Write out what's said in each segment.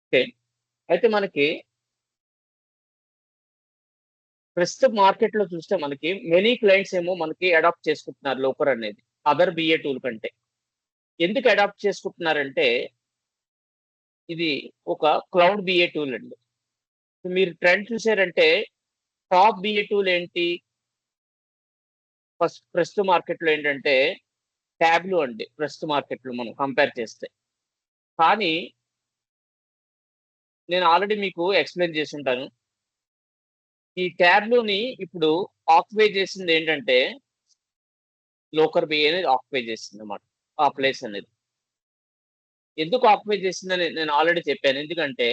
Okay. అయితే మనకి ప్రస్తుతం మార్కెట్‌లో చూస్తే మనకి మెనీ క్లయింట్స్ ఏమో మనకి అడాప్ట్ చేసుకుంటున్నారు లోకర్ అనేది. అదర్ బిఏ టూల్ కంటే. ఎందుకు అడాప్ట్ చేసుకుంటున్నారంటే, ఇది ఒక క్లౌడ్ బిఏ టూల్ అండి. మీరు ట్రెండ్ చూసారంటే టాప్ బిఏ టూల్ ఏంటి? ప్రస్తుత మార్కెట్‌లో ఏంటంటే టాబ్లూ అండి. ప్రస్తుత మార్కెట్‌లో మనం కంపేర్ చేస్తే. కానీ నేను ఆల్రెడీ మీకు ఎక్స్‌ప్లెయిన్ చేసుంటాను. ఈ టాబ్లూని ఇప్పుడు ఆక్యుపై చేసిందేంటంటే లోకర్ బిఏ అనేది ఆక్యుపై చేసిందన్నమాట. ఆ ప్లేస్ అనేది. ఎందుకు ఆక్యుపై చేసిందని నేను ఆల్రెడీ చెప్పాను. ఎందుకంటే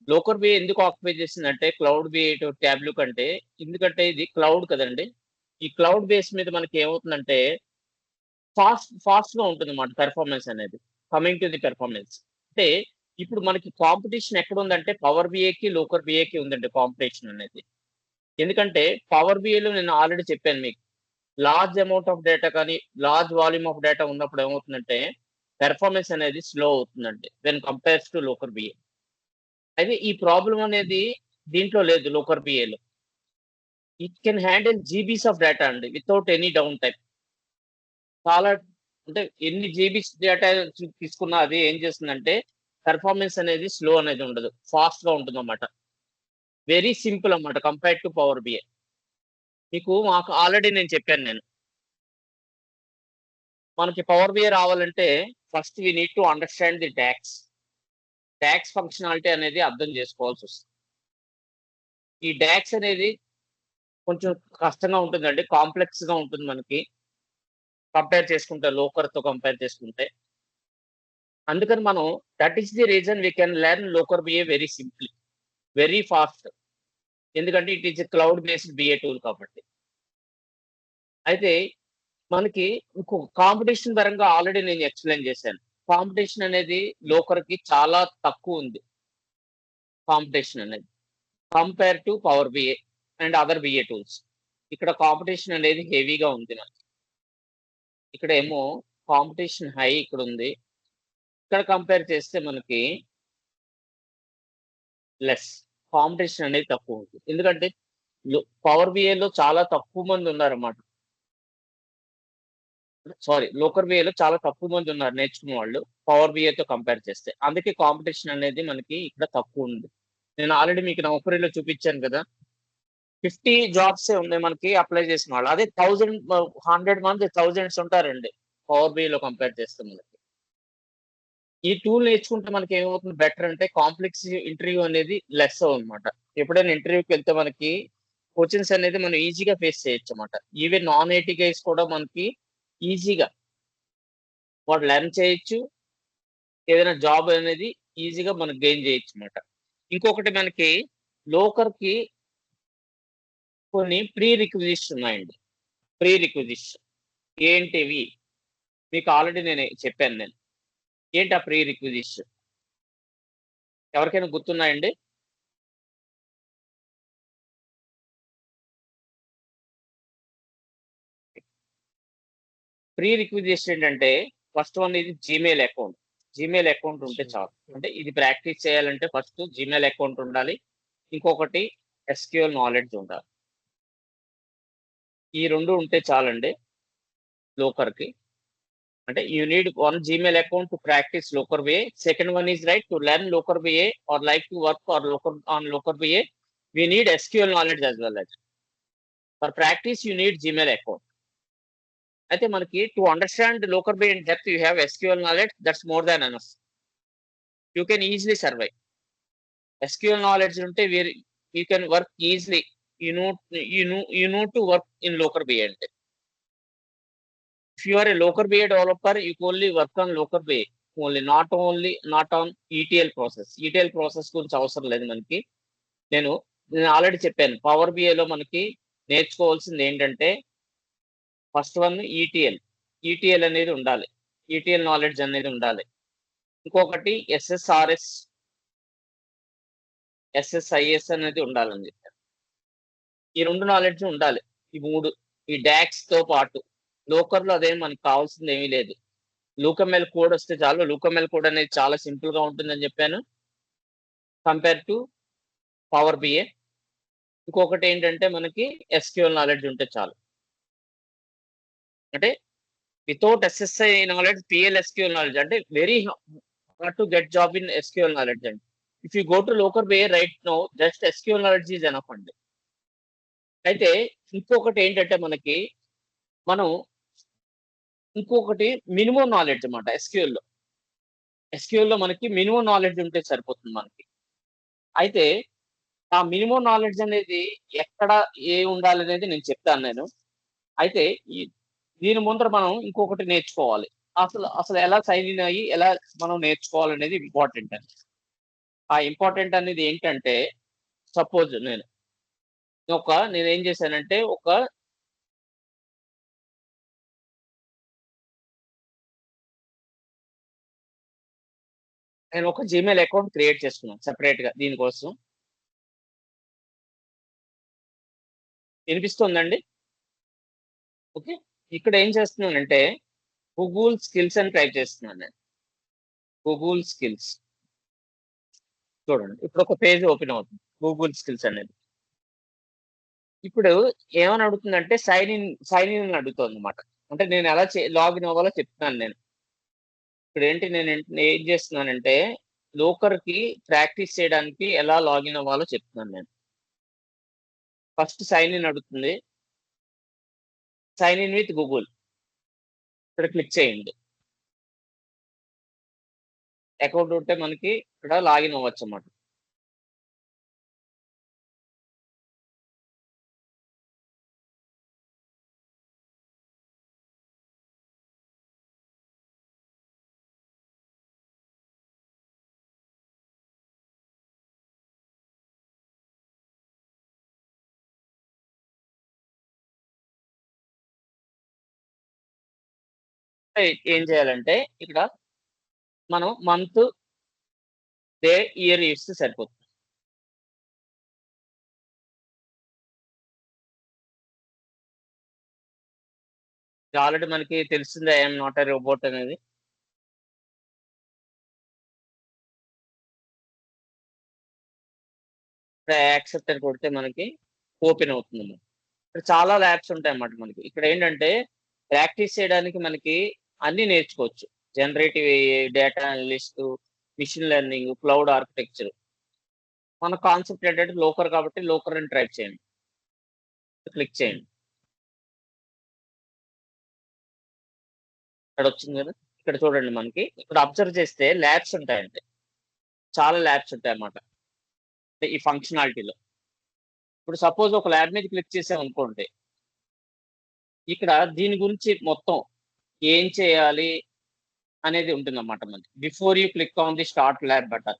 లోకర్ బిఏ ఎందుకు ఆక్యుపై చేసిందంటే క్లౌడ్ బిఏ టాబ్లూ కంటే ఎందుకంటే ఇది క్లౌడ్ కదండీ! ఈ క్లౌడ్ బేస్ మీద మనకి ఏమవుతుందంటే ఫాస్ట్‌గా ఉంటుందన్నమాట పెర్ఫార్మన్స్ అనేది. Coming to the performance. అంటే ఇప్పుడు మనకి కాంపిటీషన్ ఎక్కడుందంటే పవర్ బిఏకి, లోకర్ బిఏకి ఉందండి కాంపిటీషన్ అనేది. ఎందుకంటే పవర్ బిఐలో నేను ఆల్రెడీ చెప్పాను మీకు. లార్జ్ అమౌంట్ ఆఫ్ డేటా కానీ, లార్జ్ వాల్యూమ్ ఆఫ్ డేటా ఉన్నప్పుడు ఏమవుతుందంటే, పెర్ఫార్మన్స్ అనేది స్లో అవుతుందండి. When compares to Looker BI. అయితే ఈ ప్రాబ్లమ్ అనేది దీంట్లో లేదు లోకర్ బిఏలో. It can handle GBs of data అండి వితౌట్ ఎనీ డౌన్ టైమ్. చాలా అంటే ఎన్ని జీబీస్ డేటా తీసుకున్నా అది ఏం చేస్తుందంటే, పెర్ఫార్మన్స్ అనేది స్లో అనేది ఉండదు. ఫాస్ట్‌గా ఉంటుందన్నమాట. వెరీ సింపుల్ అన్నమాట కంపేర్డ్ టు పవర్ బిఐ. మీకు మాకు ఆల్రెడీ నేను చెప్పాను నేను. మనకి పవర్ బిఐ రావాలంటే first we need to understand the DAX. DAX functionality అనేది అర్థం చేసుకోవాల్సొస్తుంది. ఈ డాక్స్ అనేది కొంచెం కష్టంగా ఉంటుందండి. కాంప్లెక్స్‌గా ఉంటుంది మనకి. కంపేర్ చేసుకుంటే లోకర్‌తో కంపేర్ చేసుకుంటే. అందుకని మనం that is the reason we can learn Looker BI very simply. Very fast. ఎందుకంటే it is a cloud based BI tool కాబట్టి. అయితే మనకి ఇంకొక కాంపిటీషన్ పరంగా ఆల్రెడీ నేను ఎక్స్‌ప్లెయిన్ చేశాను. కాంపిటీషన్ అనేది లోకర్‌కి చాలా తక్కువుంది. కాంపిటీషన్ అనేది. Compare to Power BI and other BA tools. ఇక్కడ కాంపిటీషన్ అనేది హెవీగా ఉంది మనకి. ఇక్కడేమో కాంపిటీషన్ హై ఇక్కడుంది. ఇక్కడ కంపేర్ చేస్తే మనకి లెస్. కాంపిటీషన్ అనేది తక్కువుంది. ఎందుకంటే లో పవర్ బిఐలో చాలా తక్కువ మంది ఉన్నారన్నమాట. సారీ లోకర్ బిఐలో చాలా తక్కువ మంది ఉన్నారు నేర్చుకున్న వాళ్ళు. పవర్ బిఐతో కంపేర్ చేస్తే. అందుకే కాంపిటీషన్ అనేది మనకి ఇక్కడ తక్కువుంది. నేను ఆల్రెడీ మీకు నౌకరీలో చూపించాను కదా! 50 జాబ్సే ఉన్నాయి మనకి అప్లై చేసిన వాళ్ళు. అదే 100 మంది థౌసండ్స్ ఉంటారండి. పవర్ బిఐలో కంపేర్ చేస్తే మనకి. ఈ టూల్ నేర్చుకుంటే మనకేమవుతుంది బెటర్ అంటే కాంప్లెక్స్ ఇంటర్వ్యూ అనేది లెస్ అన్నమాట. ఎప్పుడైనా ఇంటర్వ్యూకెళ్తే మనకి క్వెషన్స్ అనేది మనం ఈజీగా ఫేస్ చేయొచ్చన్నమాట. ఈవెన్ నాన్ ఐటీ గైస్ కూడా మనకి ఈజీగా వాడు లెర్న్ చేయొచ్చు. ఏదైనా జాబ్ అనేది ఈజీగా మనం గెయిన్ చేయొచ్చన్నమాట. ఇంకొకటి మనకి లోకర్‌కి కొన్ని ప్రీ రిక్విజిట్స్ ఉన్నాయండి. ప్రీ రిక్విజిట్స్ ఏంటివి? మీకు ఆల్రెడీ చెప్పాను నేను. ఏంటి ఆ ప్రీ రిక్విజిట్స్? ఎవరికైనా గుర్తున్నాయండి? ప్రీ రిక్విజిట్స్ ఏంటంటే ఫస్ట్ వన్ ఇది జీమెయిల్ అకౌంట్. జీమెయిల్ అకౌంట్ ఉంటే చాలు. అంటే ఇది ప్రాక్టీస్ చేయాలంటే ఫస్ట్ జీమెయిల్ అకౌంట్ ఉండాలి. ఇంకొకటి ఎస్‌క్యూఎల్ నాలెడ్జ్ ఉండాలి. ఈ 2 ఉంటే చాలండి లోకర్‌కి. అంటే you need one Gmail account to practice Looker BI. Second one is right to learn Looker BI or like to work or Looker BI. We need SQL knowledge as well as. For practice you need Gmail account. అయితే మనకి to understand Looker BI in depth you have SQL knowledge that's more than enough. You can easily survive. SQL knowledge ఉంటే you can work easily. You no to work in Looker BA అంటే. If you are a local BA developer, you can only work on local BA only, not on ETL process. ETL process గురించి అవసరం లేదు మనకి. నేను నేను already చెప్పాను. Power బిఐలో మనకి నేర్చుకోవాల్సింది ఏంటంటే ఫస్ట్ వన్ ఈటీఎల్. ఈటీఎల్ అనేది ఉండాలి. ఈటీఎల్ నాలెడ్జ్ అనేది ఉండాలి. ఇంకొకటి ఎస్ఎస్ఆర్ఎస్, ఎస్ఎస్ఐఎస్ అనేది ఉండాలని చెప్పాను. ఈ 2 నాలెడ్జ్ ఉండాలి. ఈ 3 ఈ డాక్స్‌తో పాటు. లోకర్‌లో అదేం మనకు కావాల్సిందేమీ లేదు. లూకమెల్ కోడ్ వస్తే చాలు. లూకమెల్ కోడ్ అనేది చాలా సింపుల్‌గా ఉంటుందని చెప్పాను. Compare to Power BI. ఇంకొకటి ఏంటంటే మనకి ఎస్క్యూఎల్ నాలెడ్జ్ ఉంటే చాలు. అంటే without SSI knowledge, PL SQL knowledge అంటే very hard to get job in SQL knowledge అండి. If you go to Looker BI right no, just SQL knowledge is enough అండి. అయితే ఇంకొకటి ఏంటంటే మనం ఇంకొకటి మినిమం నాలెడ్జ్ అన్నమాట ఎస్క్యూఎల్ లో మనకి మినిమం నాలెడ్జ్ ఉంటే సరిపోతుంది మనకి. అయితే ఆ మినిమం నాలెడ్జ్ అనేది ఎక్కడ ఉండాలనేది నేను చెప్తాను. అయితే దీని ముందర మనం ఇంకొకటి నేర్చుకోవాలి. అసలు ఎలా సైన్ ఇన్ అయ్యి ఎలా మనం నేర్చుకోవాలనేది ఇంపార్టెంట్ అండి. ఆ ఇంపార్టెంట్ అనేది ఏంటంటే, సపోజ్ నేనేం చేశానంటే నేను ఒక జీమెయిల్ అకౌంట్ క్రియేట్ చేసుకున్నాను సెపరేట్‌గా దీనికోసం. వినిపిస్తుందండి? ఓకే. ఇక్కడ ఏం చేస్తున్నానంటే గూగుల్ స్కిల్స్ అని టైప్ చేస్తున్నాను నేను. Google skills. చూడండి. ఇప్పుడు ఒక పేజ్ ఓపెన్ అవుతుంది. గూగుల్ స్కిల్స్ అనేది. ఇప్పుడు ఏమని అడుగుతుందంటే సైన్ ఇన్ అని అడుగుతుందన్నమాట. అంటే నేను ఎలా లాగిన్ అవ్వాలో చెప్తున్నాను నేను. ఇప్పుడేంటి నేను ఏం చేస్తున్నానంటే లోకర్‌కి ప్రాక్టీస్ చేయడానికి ఎలా లాగిన్ అవ్వాలో చెప్తున్నాను నేను. ఫస్ట్ సైన్ ఇన్ అడుగుతుంది. Sign in with Google. ఇక్కడ క్లిక్ చేయండి. అకౌంట్ ఉంటే మనకి ఇక్కడ లాగిన్ అవ్వచ్చన్నమాట. ఏం చేయాలంటే ఇక్కడ మనం మంత్, డే, ఇయర్ ఇస్తే సరిపోతుంది. ఆల్రెడీ మనకి తెలిసిందే ఐఎమ్ నాట్ ఎ రోబోట్ అనేది. యాక్సెప్ట్ అని కొడితే మనకి ఓపెన్ అవుతుంది. ఇక్కడ చాలా ల్యాబ్స్ ఉంటాయన్నమాట మనకి. ఇక్కడ ఏంటంటే ప్రాక్టీస్ చేయడానికి మనకి అన్నీ నేర్చుకోవచ్చు. Generative AI, data analyst, machine learning, cloud architecture. మన కాన్సెప్ట్ ఏంటంటే లోకర్ కాబట్టి లోకర్ అని టైప్ చేయండి. క్లిక్ చేయండి. ఇక్కడ వచ్చింది కదా! ఇక్కడ చూడండి మనకి. ఇక్కడ అబ్జర్వ్ చేస్తే ల్యాబ్స్ ఉంటాయండి. చాలా ల్యాబ్స్ ఉంటాయన్నమాట. అంటే ఈ ఫంక్షనాలిటీలో. ఇప్పుడు సపోజ్ ఒక ల్యాబ్ మీద క్లిక్ చేసామనుకోండి. ఇక్కడ దీని గురించి మొత్తం ఏం చేయాలి అనేది ఉంటుందన్నమాట మనకి. Before you click on the start lab button.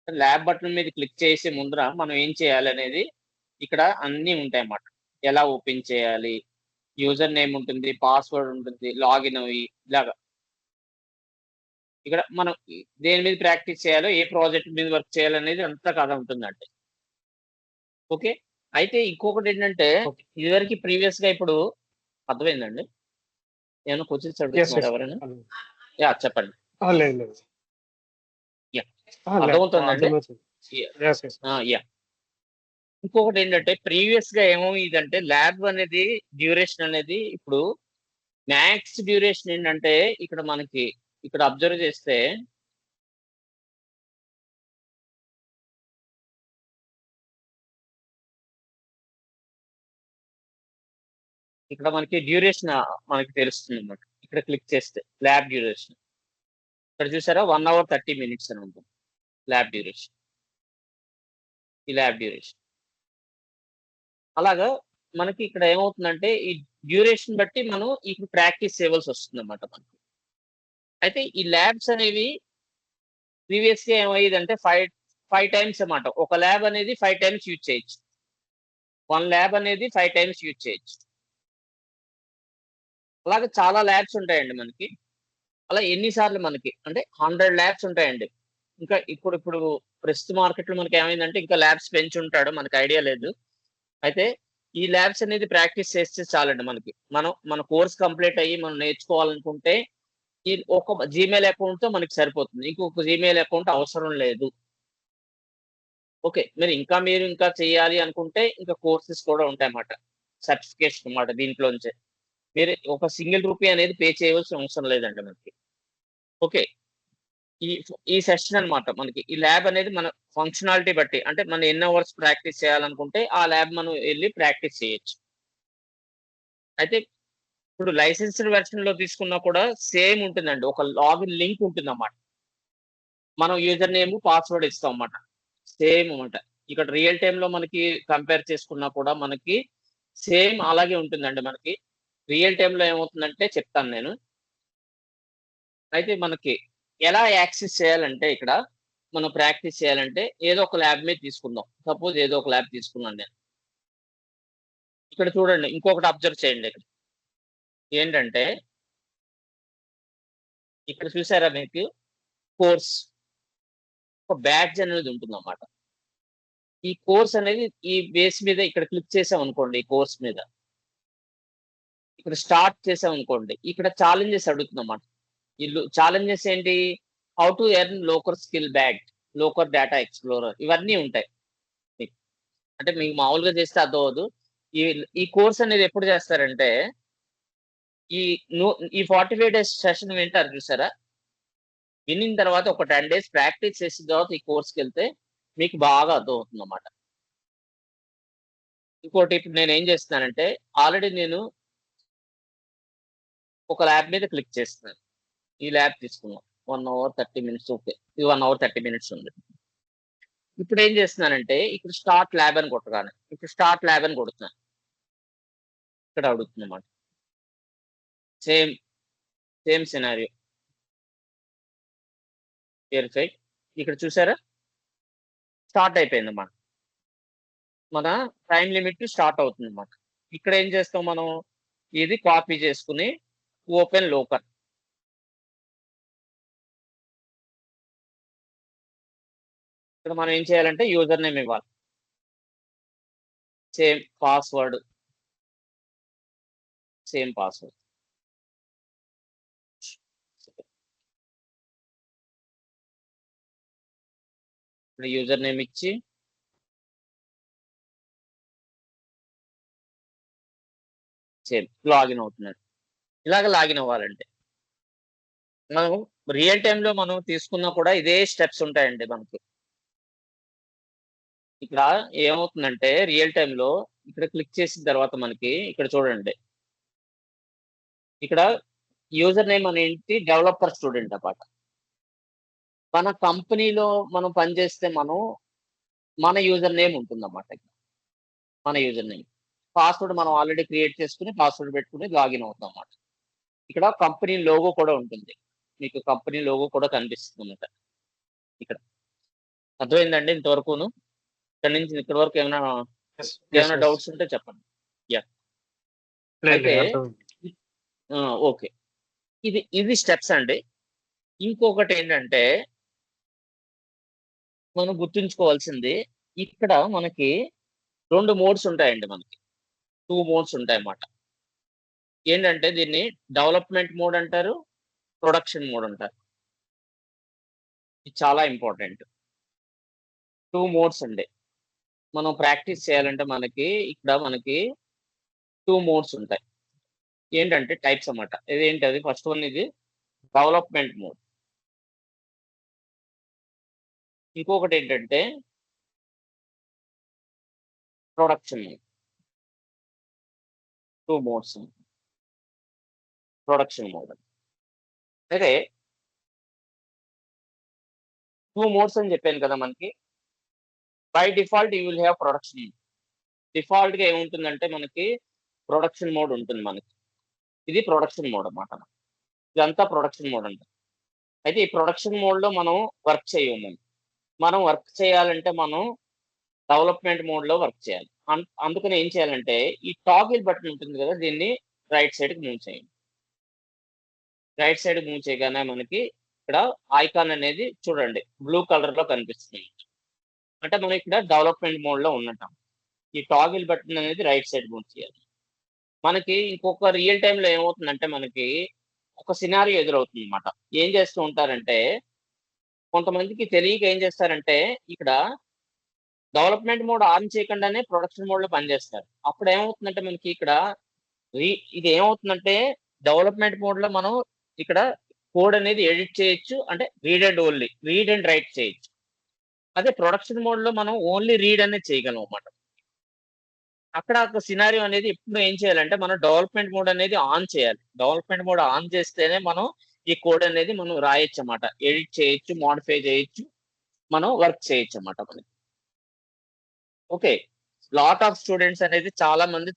Lab button మీద క్లిక్ చేసే ముందర మనం ఏం చేయాలనేది ఇక్కడ అన్నీ ఉంటాయన్నమాట. ఎలా ఓపెన్ చేయాలి, యూజర్ నేమ్ ఉంటుంది, పాస్వర్డ్ ఉంటుంది, లాగిన్ అవి ఇలాగా. ఇక్కడ మనం దేని మీద ప్రాక్టీస్ చేయాలో, ఏ ప్రాజెక్ట్ మీద వర్క్ చేయాలనేది అంతా కథ ఉంటుందండి. ఓకే. అయితే ఇంకొకటేంటంటే ఇదివరకు ప్రీవియస్‌గా ఇప్పుడు అర్థమైందండి? ఏమైనా క్వెషన్స్ అడుగుతున్నారా ఎవరైనా? యాహ్! చెప్పండి. లేదు లేదు. యాహ్! లేదు. అర్థమవుతుందండి? అర్థమవుతుంది. యెస్. యెస్. యాహ్! ఇంకొకటేంటంటే ప్రీవియస్‌గా ఏమయ్యేదంటే ల్యాబ్ అనేది డ్యూరేషన్ అనేది ఇప్పుడు మాక్స్ డ్యూరేషన్ ఏంటంటే ఇక్కడ మనకి ఇక్కడ అబ్జర్వ్ చేస్తే ఇక్కడ మనకి డ్యూరేషన్ మనకి తెలుస్తుందన్నమాట. ఇక్కడ క్లిక్ చేస్తే ల్యాబ్ డ్యూరేషన్. ఇక్కడ చూసారా 1 అవర్ 30 మినిట్స్ అని ఉంటుంది. Lab duration. ఈ ల్యాబ్ డ్యూరేషన్. అలాగా మనకి ఇక్కడ ఏమవుతుందంటే ఈ డ్యూరేషన్ బట్టి మనం ఇక్కడ ప్రాక్టీస్ చేయవలసొస్తుందన్నమాట మనకి. అయితే ఈ ల్యాబ్స్ అనేవి ప్రీవియస్‌గా ఏమయ్యేదంటే 5 టైమ్స్ అన్నమాట. ఒక ల్యాబ్ అనేది 5 టైమ్స్ యూజ్ చేయొచ్చు. 1 ల్యాబ్ అనేది 5 టైమ్స్ యూజ్ చేయొచ్చు. అలాగే చాలా ల్యాబ్స్ ఉంటాయండి మనకి. అలా ఎన్ని సార్లు మనకి అంటే 100 ల్యాబ్స్ ఉంటాయండి. ఇంకా ఇప్పుడు ప్రస్తుత మార్కెట్‌లో మనకేమైందంటే ఇంకా ల్యాబ్స్ పెంచుంటాడు. మనకు ఐడియా లేదు. అయితే ఈ ల్యాబ్స్ అనేది ప్రాక్టీస్ చేస్తే చాలండి మనకి. మన కోర్స్ కంప్లీట్ అయ్యి మనం నేర్చుకోవాలనుకుంటే ఈ ఒక జీమెయిల్ అకౌంట్‌తో మనకి సరిపోతుంది. ఇంకొక జీమెయిల్ అకౌంట్ అవసరం లేదు. ఓకే. మీరు ఇంకా చేయాలి అనుకుంటే ఇంకా కోర్సెస్ కూడా ఉంటాయన్నమాట. సర్టిఫికేషన్ అన్నమాట దీంట్లోంచే. మీరు ఒక సింగిల్ రూపీ అనేది పే చేయవలసిన అవసరం లేదండి మనకి. ఓకే. ఈ సెషన్ అన్నమాట మనకి. ఈ ల్యాబ్ అనేది మన ఫంక్షనాలిటీ బట్టి అంటే మనం ఎన్ని అవర్స్ ప్రాక్టీస్ చేయాలనుకుంటే ఆ ల్యాబ్ మనం ఎళ్లి ప్రాక్టీస్ చేయొచ్చు. అయితే ఇప్పుడు లైసెన్స్డ్ వెర్షన్‌లో తీసుకున్నా కూడా సేమ్ ఉంటుందండి. ఒక లాగిన్ లింక్ ఉంటుందన్నమాట. మనం యూజర్ నేమ్, పాస్వర్డ్ ఇస్తామన్నమాట. సేమ్ అన్నమాట. ఇక్కడ రియల్ టైమ్‌లో మనకి కంపేర్ చేసుకున్నా కూడా మనకి సేమ్ అలాగే ఉంటుందండి మనకి. రియల్ టైమ్‌లో ఏమవుతుందంటే చెప్తాను నేను. అయితే మనకి ఎలా యాక్సెస్ చేయాలంటే ఇక్కడ మనం ప్రాక్టీస్ చేయాలంటే ఏదో ఒక ల్యాబ్ మీద తీసుకుందాం. సపోజ్ ఏదో ఒక ల్యాబ్ తీసుకున్నాను నేను. ఇక్కడ చూడండి ఇంకొకటి అబ్జర్వ్ చేయండి ఇక్కడ. ఏంటంటే ఇక్కడ చూసారా మీకు కోర్స్ ఒక బ్యాడ్జ్ అనేది ఉంటుందన్నమాట. ఈ కోర్స్ అనేది ఈ బేస్ మీద ఇక్కడ క్లిక్ చేసామనుకోండి ఈ కోర్స్ మీద. ఇక్కడ స్టార్ట్ చేసామనుకోండి. ఇక్కడ ఛాలెంజెస్ అడుగుతుందన్నమాట. ఛాలెంజెస్ ఏంటి? How to earn locker skill bag, locker data explorer ఇవన్నీ ఉంటాయి మీకు. అంటే మీకు మామూలుగా చేస్తే అర్థమవ్వదు. ఈ ఈ కోర్స్ అనేది ఎప్పుడు చేస్తారంటే ఈ ను ఈ 45 డేస్ సెషన్ వింటారు చూసారా? వినిన తర్వాత ఒక 10 డేస్ ప్రాక్టీస్ చేసిన తర్వాత ఈ కోర్స్‌కెళ్తే మీకు బాగా అర్థమవుతుందన్నమాట. ఇంకోటి ఇప్పుడు నేనేం చేస్తున్నానంటే ఆల్రెడీ నేను ఒక ల్యాబ్ మీద క్లిక్ చేస్తున్నాను. ఈ ల్యాబ్ తీసుకుందాం. 1 అవర్ 30 మినిట్స్ ఓకే. ఇది 1 అవర్ 30 మినిట్స్ ఉంది. ఇప్పుడేం చేస్తున్నానంటే ఇక్కడ స్టార్ట్ ల్యాబ్ అని కొట్టగానే ఇప్పుడు స్టార్ట్ ల్యాబ్ అని కొడుతున్నాను. ఇక్కడ అడుగుతుందన్నమాట. Same, same scenario. వెరిఫై. ఇక్కడ చూసారా? స్టార్ట్ అయిపోయిందన్నమాట. మన టైమ్ లిమిట్ స్టార్ట్ అవుతుందన్నమాట. ఇక్కడ ఏం చేస్తాం మనం? ఇది కాపీ చేసుకొని ఓపెన్ లోకర్. ఇక్కడ మనం ఏం చేయాలంటే యూజర్ నేమ్ ఇవ్వాలి. Same password. Same password. ఇక్కడ యూజర్ నేమ్ ఇచ్చి సేమ్ లాగిన్ అవుతున్నాడు. ఇలాగ లాగిన్ అవ్వాలండి. మనం రియల్ టైమ్‌లో మనం తీసుకున్నా కూడా ఇదే స్టెప్స్ ఉంటాయండి మనకి. ఇక్కడ ఏమవుతుందంటే రియల్ టైమ్‌లో ఇక్కడ క్లిక్ చేసిన తర్వాత మనకి ఇక్కడ చూడండి. ఇక్కడ యూజర్ నేమ్ అనేంటి డెవలపర్ స్టూడెంట్ అన్నమాట. మన కంపెనీలో మనం పనిచేస్తే మన యూజర్ నేమ్ ఉంటుందన్నమాట. మన యూజర్ నేమ్. పాస్వర్డ్ మనం ఆల్రెడీ క్రియేట్ చేసుకొని పాస్వర్డ్ పెట్టుకొని లాగిన్ అవుతామన్నమాట. ఇక్కడ కంపెనీ లోగో కూడా ఉంటుంది. మీకు కంపెనీ లోగో కూడా కనిపిస్తుందన్నమాట ఇక్కడ. అర్థమైందండి ఇంతవరకును? ఇక్కడి నుంచి ఇక్కడి వరకు యెస్. యెస్. ఏమైనా యెస్. డౌట్స్ ఉంటే చెప్పండి. యాహ్! లేదు. అయితే లేదు. అర్థమైంది. ఆ! ఓకే. ఇది స్టెప్స్ అండి. ఇంకొకటేంటంటే మనం గుర్తుంచుకోవాల్సింది ఇక్కడ మనకి 2 మోడ్స్ ఉంటాయండి మనకి. 2 మోడ్స్ ఉంటాయన్నమాట. ఏంటంటే దీన్ని డెవలప్‌మెంట్ మోడ్ అంటారు. ప్రొడక్షన్ మోడ్ అంటారు. ఇది చాలా ఇంపార్టెంట్. 2 మోడ్స్ అండి. మనం ప్రాక్టీస్ చేయాలంటే మనకి 2 మోడ్స్ ఉంటాయి. ఏంటంటే టైప్స్ అన్నమాట. ఇదేంటది ఫస్ట్ వన్ ఇది డెవలప్‌మెంట్ మోడ్. ఇంకొకటేంటంటే production mode. 2 modes. Production mode. అయితే 2 మోడ్స్ అని చెప్పాను కదా మనకి. By default you will have production mode. డిఫాల్ట్‌గా ఏముంటుందంటే మనకి ప్రొడక్షన్ మోడ్ ఉంటుంది మనకి. ఇది ప్రొడక్షన్ మోడ్ అన్నమాట. ఇదంతా ప్రొడక్షన్ మోడ్ అంటారు. అయితే ఈ ప్రొడక్షన్ మోడ్‌లో మనం వర్క్ చేయము. మనం వర్క్ చేయాలంటే మనం డెవలప్‌మెంట్ మోడ్‌లో వర్క్ చేయాలి. అందుకని ఏం చేయాలంటే ఈ టాగిల్ బటన్ ఉంటుంది కదా! దీన్ని రైట్ సైడ్‌కి మూవ్ చేయండి. రైట్ సైడ్‌కి మూవ్ చేయగానే మనకి ఇక్కడ ఐకాన్ అనేది చూడండి బ్లూ కలర్‌లో కనిపిస్తుంది. అంటే మనం ఇక్కడ డెవలప్‌మెంట్ మోడ్‌లో ఉన్నట్టు. ఈ టాగిల్ బటన్ అనేది రైట్ సైడ్ మూవ్ చేయాలి. మనకి ఇంకొక రియల్ టైమ్‌లో ఏమవుతుందంటే మనకి ఒక సినారియో ఎదురవుతుందన్నమాట. ఏం చేస్తూ ఉంటారంటే కొంతమందికి తెలియక ఏం చేస్తారంటే ఇక్కడ డెవలప్మెంట్ మోడ్ ఆన్ చేయకుండానే ప్రొడక్షన్ మోడ్ లో పనిచేస్తారు. అప్పుడు ఏమవుతుందంటే మనకి ఇక్కడ ఇది ఏమవుతుందంటే డెవలప్మెంట్ మోడ్ లో మనం ఇక్కడ కోడ్ అనేది ఎడిట్ చేయొచ్చు. అంటే రీడ్ అండ్ రైట్ చేయొచ్చు. అదే ప్రొడక్షన్ మోడ్ లో మనం ఓన్లీ రీడ్ అనేది చేయగలం అన్నమాట. అక్కడ ఒక సినారియో అనేది ఎప్పుడు ఏం చేయాలంటే మనం డెవలప్మెంట్ మోడ్ అనేది ఆన్ చేయాలి. డెవలప్మెంట్ మోడ్ ఆన్ చేస్తేనే మనం ఈ కోడ్ అనేది మనం రాయొచ్చు అన్నమాట. ఎడిట్ చేయొచ్చు, మోడిఫై చేయొచ్చు, మనం వర్క్ చేయొచ్చు అన్నమాట మనకి. ఓకే. లాట్ ఆఫ్ స్టూడెంట్స్ అనేది చాలా మంది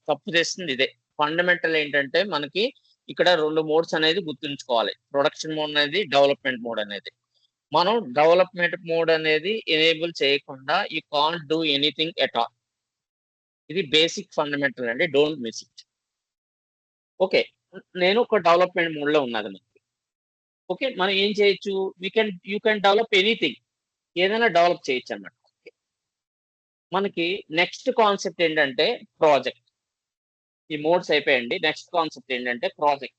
తప్పు చేస్తుంది ఇదే. ఫండమెంటల్ ఏంటంటే మనకి ఇక్కడ 2 మోడ్స్ అనేది గుర్తుంచుకోవాలి. ప్రొడక్షన్ మోడ్ అనేది, డెవలప్మెంట్ మోడ్ అనేది. మనం డెవలప్మెంట్ మోడ్ అనేది ఎనేబుల్ చేయకుండా you can't do anything at all. ఇది బేసిక్ ఫండమెంటల్ అండి. Don't miss it. ఓకే. నేను ఒక డెవలప్మెంట్ మోడ్‌లో ఉన్నాను మనకి. ఓకే. మనం ఏం చేయొచ్చు? You can develop anything. ఏదైనా డెవలప్ చేయొచ్చన్నమాట. మనకి నెక్స్ట్ కాన్సెప్ట్ ఏంటంటే ప్రాజెక్ట్. ఈ మోడ్స్ అయిపోయాయండి. నెక్స్ట్ కాన్సెప్ట్ ఏంటంటే ప్రాజెక్ట్.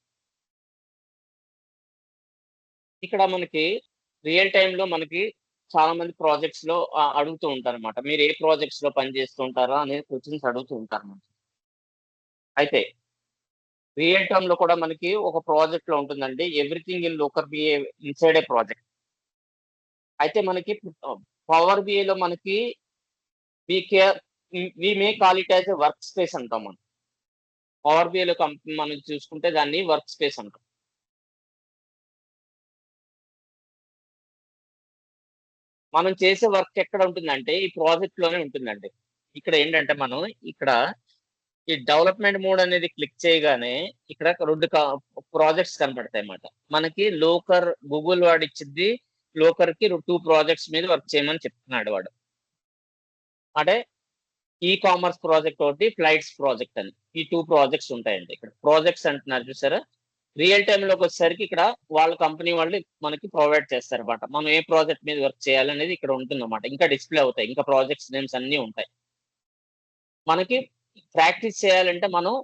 ఇక్కడ మనకి రియల్ టైమ్‌లో మనకి చాలా మంది ప్రాజెక్ట్స్‌లో అడుగుతూ ఉంటారన్నమాట. మీరు ఏ ప్రాజెక్ట్స్‌లో పని చేస్తూ ఉంటారా అనేది క్వెషన్స్ అడుగుతూ ఉంటారు మనకి. అయితే రియల్ టైమ్‌లో కూడా మనకి ఒక ప్రాజెక్ట్‌లో ఉంటుందండి. Everything in Looker BA inside a project. అయితే మనకి పవర్ బిఐలో మనకి we care we may call it as a work space అంటాం మనం. పవర్ బిఐలో మనం చూసుకుంటే దాన్ని వర్క్ స్పేస్ అంటాం. మనం చేసే వర్క్ ఎక్కడ ఉంటుందంటే ఈ ప్రాజెక్ట్ లోనే ఉంటుందండి. ఇక్కడ ఏంటంటే మనం ఇక్కడ ఈ డెవలప్మెంట్ మోడ్ అనేది క్లిక్ చేయగానే ఇక్కడ 2 ప్రాజెక్ట్స్ కనపడతాయన్నమాట. మనకి గూగుల్ వాడు ఇచ్చిద్ది లోకర్‌కి 2 ప్రాజెక్ట్స్ మీద వర్క్ చేయమని చెప్తున్నాడు వాడు. అంటే ఈ కామర్స్ ప్రాజెక్ట్ ఒకటి, ఫ్లైట్స్ ప్రాజెక్ట్ అని. ఈ 2 ప్రాజెక్ట్స్ ఉంటాయండి. ఇక్కడ ప్రాజెక్ట్స్ అంటున్నారు చూసారా? రియల్ టైమ్‌లోకి వచ్చేసరికి ఇక్కడ వాళ్ళ కంపెనీ వాళ్ళు మనకి ప్రొవైడ్ చేస్తారన్నమాట. మనం ఏ ప్రాజెక్ట్ మీద వర్క్ చేయాలనేది ఇక్కడ ఉంటుందన్నమాట. ఇంకా డిస్‌ప్లే అవుతాయి. ఇంకా ప్రాజెక్ట్స్ నేమ్స్ అన్నీ ఉంటాయి. మనకి ప్రాక్టీస్ చేయాలంటే మనం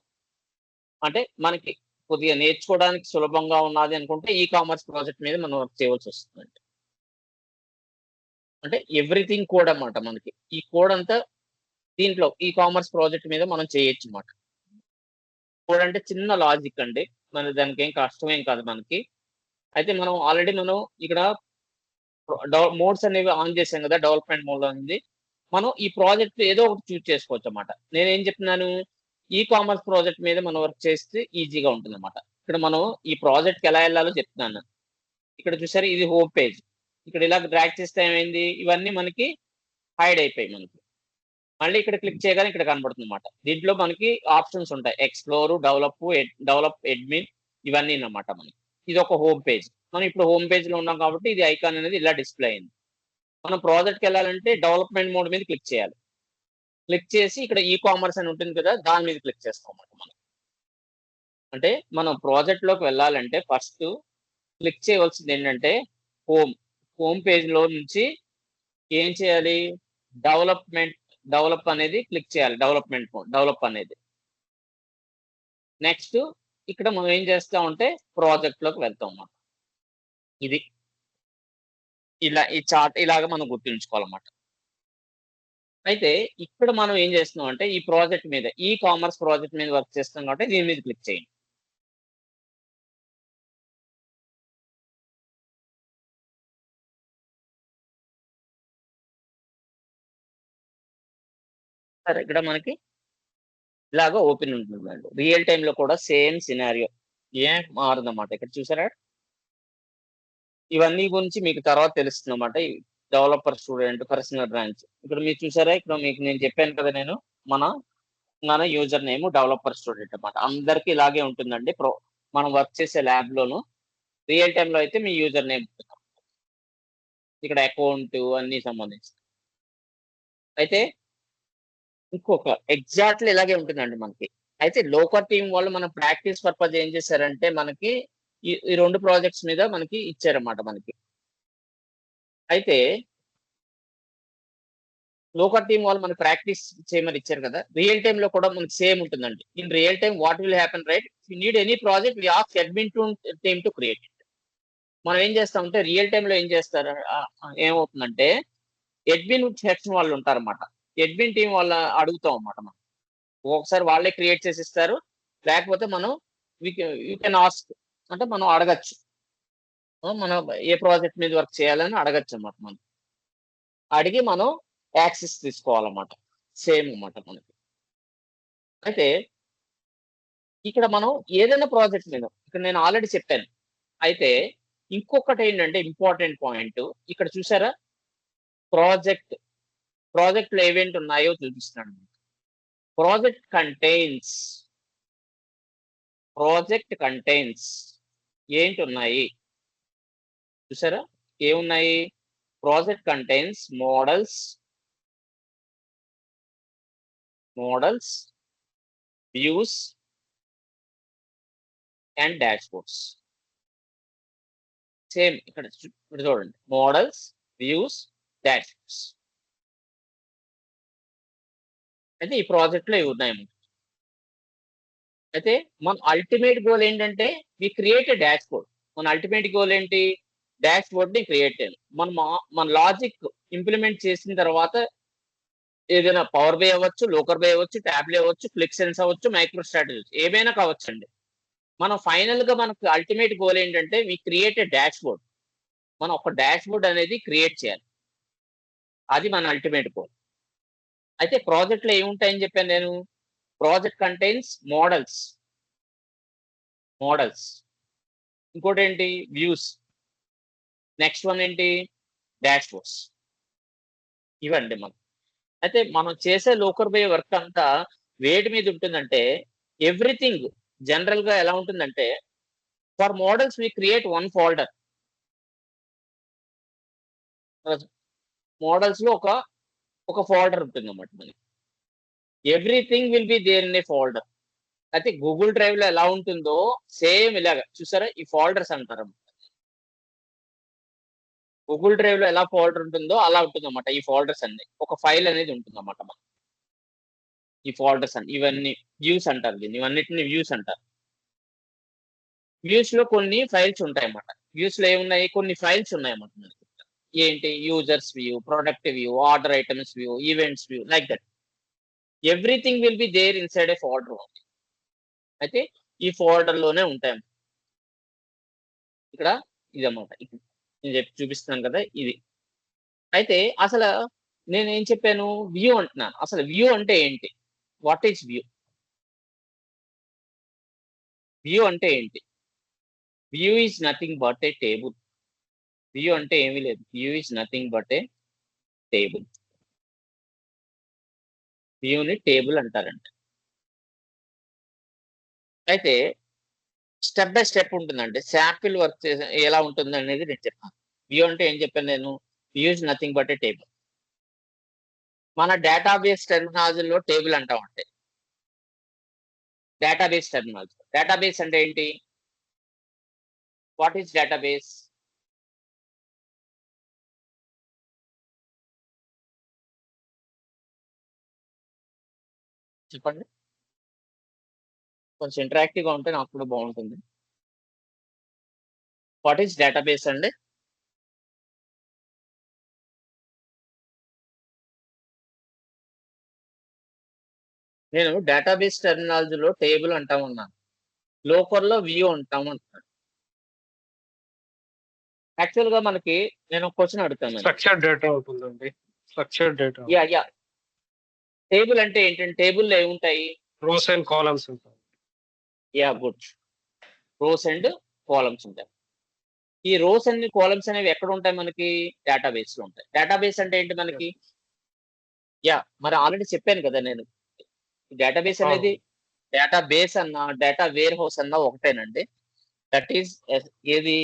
అంటే మనకి కొద్దిగా నేర్చుకోవడానికి సులభంగా ఉన్నది అనుకుంటే ఈ కామర్స్ ప్రాజెక్ట్ మీద మనం వర్క్ చేయవలసొస్తుందండి. అంటే ఎవ్రీథింగ్ కోడ్ అన్నమాట మనకి. ఈ కోడ్ అంతా దీంట్లో ఈ కామర్స్ ప్రాజెక్ట్ మీద మనం చేయొచ్చన్నమాట. కోడ్ అంటే చిన్న లాజిక్ అండి. మన దానికేం కష్టమేం కాదు మనకి. అయితే మనం ఆల్రెడీ ఇక్కడ మోడ్స్ అనేవి ఆన్ చేసాం కదా! డెవలప్‌మెంట్ మోడ్‌లో ఉంది. మనం ఈ ప్రాజెక్ట్ ఏదో ఒకటి చూజ్ చేసుకోవచ్చన్నమాట. నేనేం చెప్తున్నాను, ఈ కామర్స్ ప్రాజెక్ట్ మీద మనం వర్క్ చేస్తే ఈజీగా ఉంటుందన్నమాట. ఇక్కడ మనం ఈ ప్రాజెక్ట్‌కి ఎలా ఎళ్ళాలో చెప్తున్నాను. ఇక్కడ చూసారా ఇది హోమ్ పేజ్. ఇక్కడ ఇలా డ్రాగ్ చేస్తే ఏమైంది, ఇవన్నీ మనకి హైడ్ అయిపోయాయి మనకి. మళ్ళీ ఇక్కడ క్లిక్ చేయగానే ఇక్కడ కనపడుతుందన్నమాట. దీంట్లో మనకి ఆప్షన్స్ ఉంటాయి. ఎక్స్‌ప్లోర్, డెవలప్ అడ్మిన్ ఇవన్నీనన్నమాట మనకి. ఇదొక హోమ్ పేజ్. మనం ఇప్పుడు హోమ్ పేజ్‌లో ఉన్నాం కాబట్టి ఇది ఐకాన్ అనేది ఇలా డిస్‌ప్లే అయింది. మనం ప్రాజెక్ట్‌కెళ్ళాలంటే డెవలప్‌మెంట్ మోడ్ మీద క్లిక్ చేయాలి. క్లిక్ చేసి ఇక్కడ ఈ కామర్స్ అని ఉంటుంది కదా! దాని మీద క్లిక్ చేస్తామన్నమాట మనం. అంటే మనం ప్రాజెక్ట్‌లోకి వెళ్ళాలంటే ఫస్ట్ క్లిక్ చేయవలసిందేంటంటే హోమ్. హోమ్ పేజ్‌లో నుంచి ఏం చేయాలి? డెవలప్ అనేది క్లిక్ చేయాలి. డెవలప్ అనేది. నెక్స్ట్ ఇక్కడ మనం ఏం చేస్తామంటే ప్రాజెక్ట్‌లోకి వెళ్తామన్నమాట. ఇది. ఈ చార్ట్ ఇలాగ మనం గుర్తుంచుకోవాలన్నమాట. అయితే ఇక్కడ మనం ఏం చేస్తున్నామంటే ఈ ప్రాజెక్ట్ మీద ఈ కామర్స్ ప్రాజెక్ట్ మీద వర్క్ చేస్తున్నాం కాబట్టి దీని మీద క్లిక్ చేయండి. సరే ఇక్కడ మనకి ఇలాగ ఓపెన్ ఉంటుందండి. రియల్ టైమ్‌లో కూడా సేమ్ సినారియో. ఏం మారదన్నమాట. ఇక్కడ చూసారా? ఇవన్నీ గురించి మీకు తర్వాత తెలుస్తుందన్నమాట. ఈ డెవలపర్ స్టూడెంట్, పర్సనల్ బ్రాంచ్. ఇక్కడ మీరు చూసారా? ఇక్కడ మీకు నేను చెప్పాను కదా! మన మన యూజర్ నేమ్ డెవలపర్ స్టూడెంట్ అన్నమాట. అందరికి ఇలాగే ఉంటుందండి. మనం వర్క్ చేసే ల్యాబ్‌లోను. రియల్ టైమ్‌లో అయితే మీ యూజర్ నేమ్ ఉంటుంది. ఇక్కడ అకౌంట్ అన్నీ సంబంధించి. అయితే ఎగ్జాక్ట్‌లీ ఇలాగే ఉంటుందండి మనకి. అయితే లోకల్ టీమ్ వాళ్ళు మన ప్రాక్టీస్ పర్పస్ ఏం చేశారంటే మనకి ఈ 2 ప్రాజెక్ట్స్ మీద మనకి ఇచ్చారన్నమాట మనకి. అయితే లోకల్ టీమ్ వాళ్ళు మనకి ప్రాక్టీస్ చేయమని ఇచ్చారు కదా! రియల్ టైమ్‌లో కూడా మనకి సేమ్ ఉంటుందండి. In real time what will happen right? If you need any project we ask admin team to create it. మనం ఏం చేస్తామంటే రియల్ టైమ్‌లో ఏం చేస్తారు ఏమవుతుందంటే అడ్మిన్ సెక్షన్ వాళ్ళు ఉంటారన్నమాట. అడ్మిన్ టీం వాళ్ళ అడుగుతాం అన్నమాట మనం. ఒకసారి వాళ్ళే క్రియేట్ చేసి ఇస్తారు. లేకపోతే మనం యూ కెన్ ఆస్క్ అంటే మనం అడగచ్చు. మనం ఏ ప్రాజెక్ట్ మీద వర్క్ చేయాలని అడగచ్చు అన్నమాట మనం. అడిగి మనం యాక్సెస్ తీసుకోవాలన్నమాట. సేమ్ అన్నమాట మనకి. అయితే ఇక్కడ మనం ఏదైనా ప్రాజెక్ట్ మీద ఇక్కడ నేను ఆల్రెడీ చెప్పాను. అయితే ఇంకొకటి ఏంటంటే ఇంపార్టెంట్ పాయింట్ ఇక్కడ చూసారా? ప్రాజెక్ట్‌లో ఏవేంటి ఉన్నాయో చూపిస్తున్నాను. ప్రాజెక్ట్ కంటైన్స్ ఏంటి ఉన్నాయి? చూసారా? ఏమున్నాయి? Project contains models, views and dashboards. Same ఇక్కడ చూడండి. Models, views, dashboards. అయితే ఈ ప్రాజెక్ట్‌లో ఇవి ఉన్నాయన్నమాట. అయితే మన అల్టిమేట్ గోల్ ఏంటంటే వి క్రియేట్ ఎ డాష్‌బోర్డ్. మన అల్టిమేట్ గోల్ ఏంటి? డాష్‌బోర్డ్‌ని క్రియేట్ చేయాలి. మన లాజిక్ ఇంప్లిమెంట్ చేసిన తర్వాత ఏదైనా పవర్ బై అవ్వచ్చు, లోకర్ బై అవ్వచ్చు, టాబ్లె అవ్వచ్చు, క్లిక్సెన్స్ అవ్వచ్చు, మైక్రో స్ట్రాటజీ ఏమైనా కావచ్చండి. మనం ఫైనల్‌గా మనకు అల్టిమేట్ గోల్ ఏంటంటే వి క్రియేట్ ఎ డాష్‌బోర్డ్. మనం ఒక డాష్‌బోర్డ్ అనేది క్రియేట్ చేయాలి. అది మన అల్టిమేట్ గోల్. అయితే ప్రాజెక్ట్‌లో ఏముంటాయని చెప్పాను నేను? Project contains models. ఇంకోటేంటి? వ్యూస్. నెక్స్ట్ వన్ ఏంటి? డాష్‌బోర్డ్స్. ఇవండి మనం. అయితే మనం చేసే లోకర్ బై వర్క్ అంతా వేటి మీద ఉంటుందంటే ఎవ్రీథింగ్ జనరల్‌గా ఎలా ఉంటుందంటే for models we create one folder. మోడల్స్‌లో ఒక ఫోల్డర్ ఉంటుందన్నమాట మనకి. Everything will be there in a folder. అయితే గూగుల్ డ్రైవ్‌లో ఎలా ఉంటుందో సేమ్ ఇలాగ చూసారా? ఈ ఫోల్డర్స్ అంటారు. గూగుల్ డ్రైవ్‌లో ఎలా ఫోల్డర్ ఉంటుందో అలా ఉంటుందన్నమాట. ఈ ఫోల్డర్స్ అన్నీ. ఒక ఫైల్ అనేది ఉంటుందన్నమాట మనకి. ఈ ఫోల్డర్స్ అన్ని ఇవన్నీ వ్యూస్ అంటారు దీన్ని. ఇవన్నిటిని వ్యూస్ అంటారు. వ్యూస్‌లో కొన్ని ఫైల్స్ ఉంటాయన్నమాట. వ్యూస్‌లో ఏమున్నాయి? కొన్ని ఫైల్స్ ఉన్నాయన్నమాట మనకి. ఏంటి? Users view, product view, order items view, events view like that. Everything will be there inside a folder only. అయితే ఈ ఫోల్డర్‌లోనే ఉంటాయి. ఇక్కడ ఇదన్నమాట. నేను చూపిస్తున్నాను కదా! ఇది. అయితే అసలు నేనేం చెప్పాను? వ్యూ అంటున్నాను. అసలు వ్యూ అంటే ఏంటి? What is view? వ్యూ అంటే ఏంటి? View is nothing but A table. View అంటే ఏమీ లేదు. View is nothing but A table. వ్యూని టేబుల్ అంటారంట. అయితే స్టెప్ బై స్టెప్ ఉంటుందండి. శాంపిల్ వర్క్ చేసే ఎలా ఉంటుందనేది నేను చెప్పాను. వ్యూ అంటే ఏం చెప్పాను నేను? View is nothing but A table. మన డేటాబేస్ టెర్మినాలజీలో టేబుల్ అంటామండి. Database terminology. డేటాబేస్ అంటే ఏంటి? What is database? చెప్పండి. కొంచెం ఇంటరాక్టివ్‌గా ఉంటే నాకు కూడా బావుంటుంది. వాట్ ఈస్ డేటాబేస్ అండి? నేను డేటాబేస్ టెర్మినాలజీలో టేబుల్ అంటామన్నాను. లోకర్‌లో వ్యూ అంటామంటున్నాను. యాక్చువల్‌గా మనకి నేను ఒక క్వెషన్ అడుగుతానండి. స్ట్రక్చర్డ్ డేటా ఉంటుందండి. Structured data. యాహ్! టేబుల్ అంటే ఏంటండి? టేబుల్‌లో ఏముంటాయి? రోస్ అండ్ కాలమ్స్ ఉంటాయి. గుడ్. రోస్ అండ్ కాలమ్స్ ఉంటాయి. ఈ రోస్ అండ్ కాలమ్స్ అనేవి ఎక్కడ ఉంటాయి మనకి? డేటాబేస్‌లో ఉంటాయి. డేటాబేస్ అంటే ఏంటి మనకి? మరి ఆల్రెడీ చెప్పాను కదా నేను. డేటాబేస్ అనేది డేటాబేస్ అన్నా, డేటా వేర్ హౌస్ అన్నా ఒకటేనండి. దట్ ఈస్ ఏది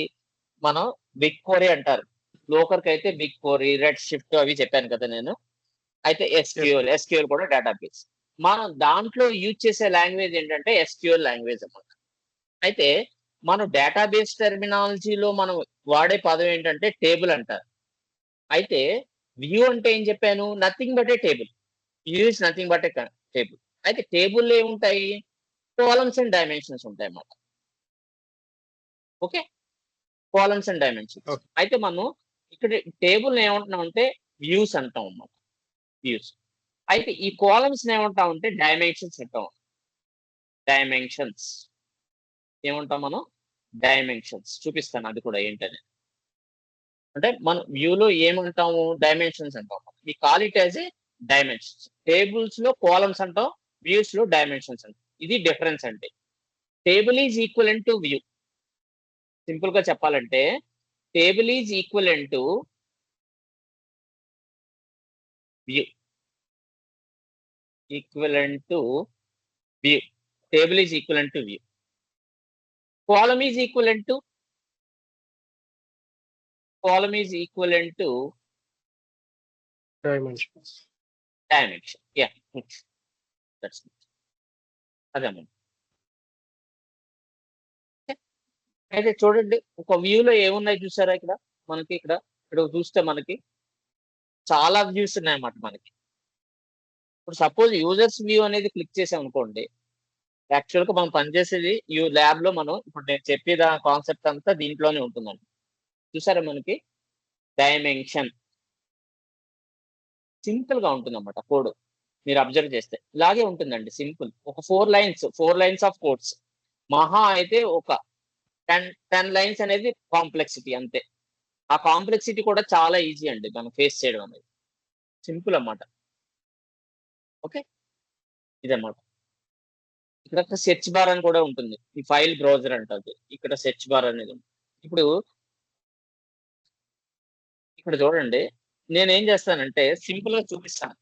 మనం బిగ్ క్వెరీ అంటారు. లోకర్‌కైతే బిగ్ క్వెరీ, రెడ్ షిఫ్ట్ అవి చెప్పాను కదా నేను. అయితే ఎస్‌క్యూఎల్ కూడా డేటాబేస్. మనం దాంట్లో యూజ్ చేసే లాంగ్వేజ్ ఏంటంటే ఎస్‌క్యూఎల్ లాంగ్వేజ్ అన్నమాట. అయితే మనం డేటాబేస్ టెర్మినాలజీలో మనం వాడే పదం ఏంటంటే టేబుల్ అంటారు. అయితే వ్యూ అంటే ఏం చెప్పాను? Nothing but A table. View is nothing but A table. అయితే టేబుల్‌లో ఏముంటాయి? కాలమ్స్ అండ్ డైమెన్షన్స్ ఉంటాయన్నమాట. Okay. Columns and dimensions. Okay. అయితే మనం ఇక్కడ టేబుల్‌ని ఏమంటున్నామంటే వ్యూస్ అంటాం అన్నమాట. వ్యూస్. అయితే ఈ కాలమ్స్ ఏమంటాం అంటే డైమెన్షన్స్ అంటాం. డైమెన్షన్స్ ఏమంటాం మనం? డైమెన్షన్స్. చూపిస్తాను అది కూడా ఏంటని. అంటే మనం వ్యూలో ఏమంటాము? డైమెన్షన్స్ అంటాం. We call it as a dimensions. Tables లో కాలమ్స్ అంటాం. వ్యూస్ లో డైమెన్షన్స్ అంటాం. ఇది డిఫరెన్స్ అంటే. Table is equivalent to view. Simple గా చెప్పాలంటే table is equivalent to view. Equivalent to view. Table is equivalent to view. Column is equivalent to dimensions. Dimension. Ya. That's అదమ్మా. అయితే చూడండి ఒక వ్యూలో ఏమున్నాయి చూసారా ఇక్కడ? మనకి ఇక్కడ చూస్తే మనకి చాలా వ్యూస్ ఉన్నాయన్నమాట మనకి. ఇప్పుడు సపోజ్ యూజర్స్ వ్యూ అనేది క్లిక్ చేసాం అనుకోండి. యాక్చువల్‌గా మనం పనిచేసేది ల్యాబ్ లో మనం ఇప్పుడు నేను చెప్పేది ఆ కాన్సెప్ట్ అంతా దీంట్లోనే ఉంటుందండి. చూసారా మనకి డైమెన్షన్ సింపుల్ గా ఉంటుందన్నమాట కోడ్. మీరు అబ్జర్వ్ చేస్తే ఇలాగే ఉంటుందండి సింపుల్. ఒక 4 లైన్స్ ఆఫ్ కోడ్స్. మహా అయితే ఒక 10 లైన్స్ అనేది కాంప్లెక్సిటీ అంతే. ఆ కాంప్లెక్సిటీ కూడా చాలా ఈజీ అండి మనం ఫేస్ చేయడం అనేది. సింపుల్ అన్నమాట. ఓకే. ఇదన్నమాట. ఇక్కడ ఒక సెర్చ్ బార్ అని కూడా ఉంటుంది. ఈ ఫైల్ బ్రౌజర్ అంటది. ఇక్కడ సెర్చ్ బార్ అనేది ఉంటుంది. ఇప్పుడు ఇక్కడ చూడండి. నేనేం చేస్తానంటే సింపుల్ గా చూపిస్తాను.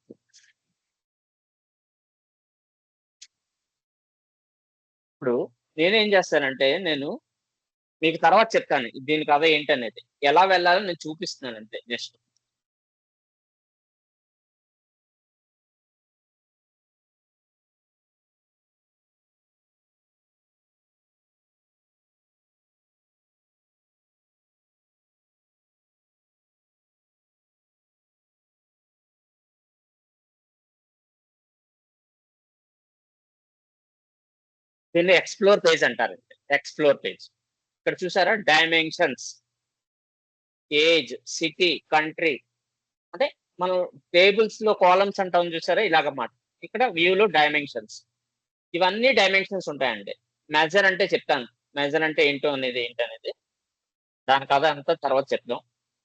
ఇప్పుడు నేనేం చేస్తానంటే నేను మీకు తర్వాత చెప్తాను. దీని కథ ఏంటనేది. ఎలా వెళ్ళాలో నేను చూపిస్తున్నాను అంతే జస్ట్. దీన్ని ఎక్స్‌ప్లోర్ పేజ్ అంటారండి. Explore page. ఇక్కడ చూసారా డైమెన్షన్స్, ఏజ్, సిటీ, కంట్రీ అంటే మనం టేబుల్స్ లో కాలమ్స్ అంటాం చూసారా ఇలాగమాట. ఇక్కడ వ్యూలో డైమెన్షన్స్. ఇవన్నీ డైమెన్షన్స్ ఉంటాయండి. మెజర్ అంటే చెప్తాను. మెజర్ అంటే ఏంటో అనేది ఏంటనేది. దాని కథ అంతా తర్వాత చెప్దాం.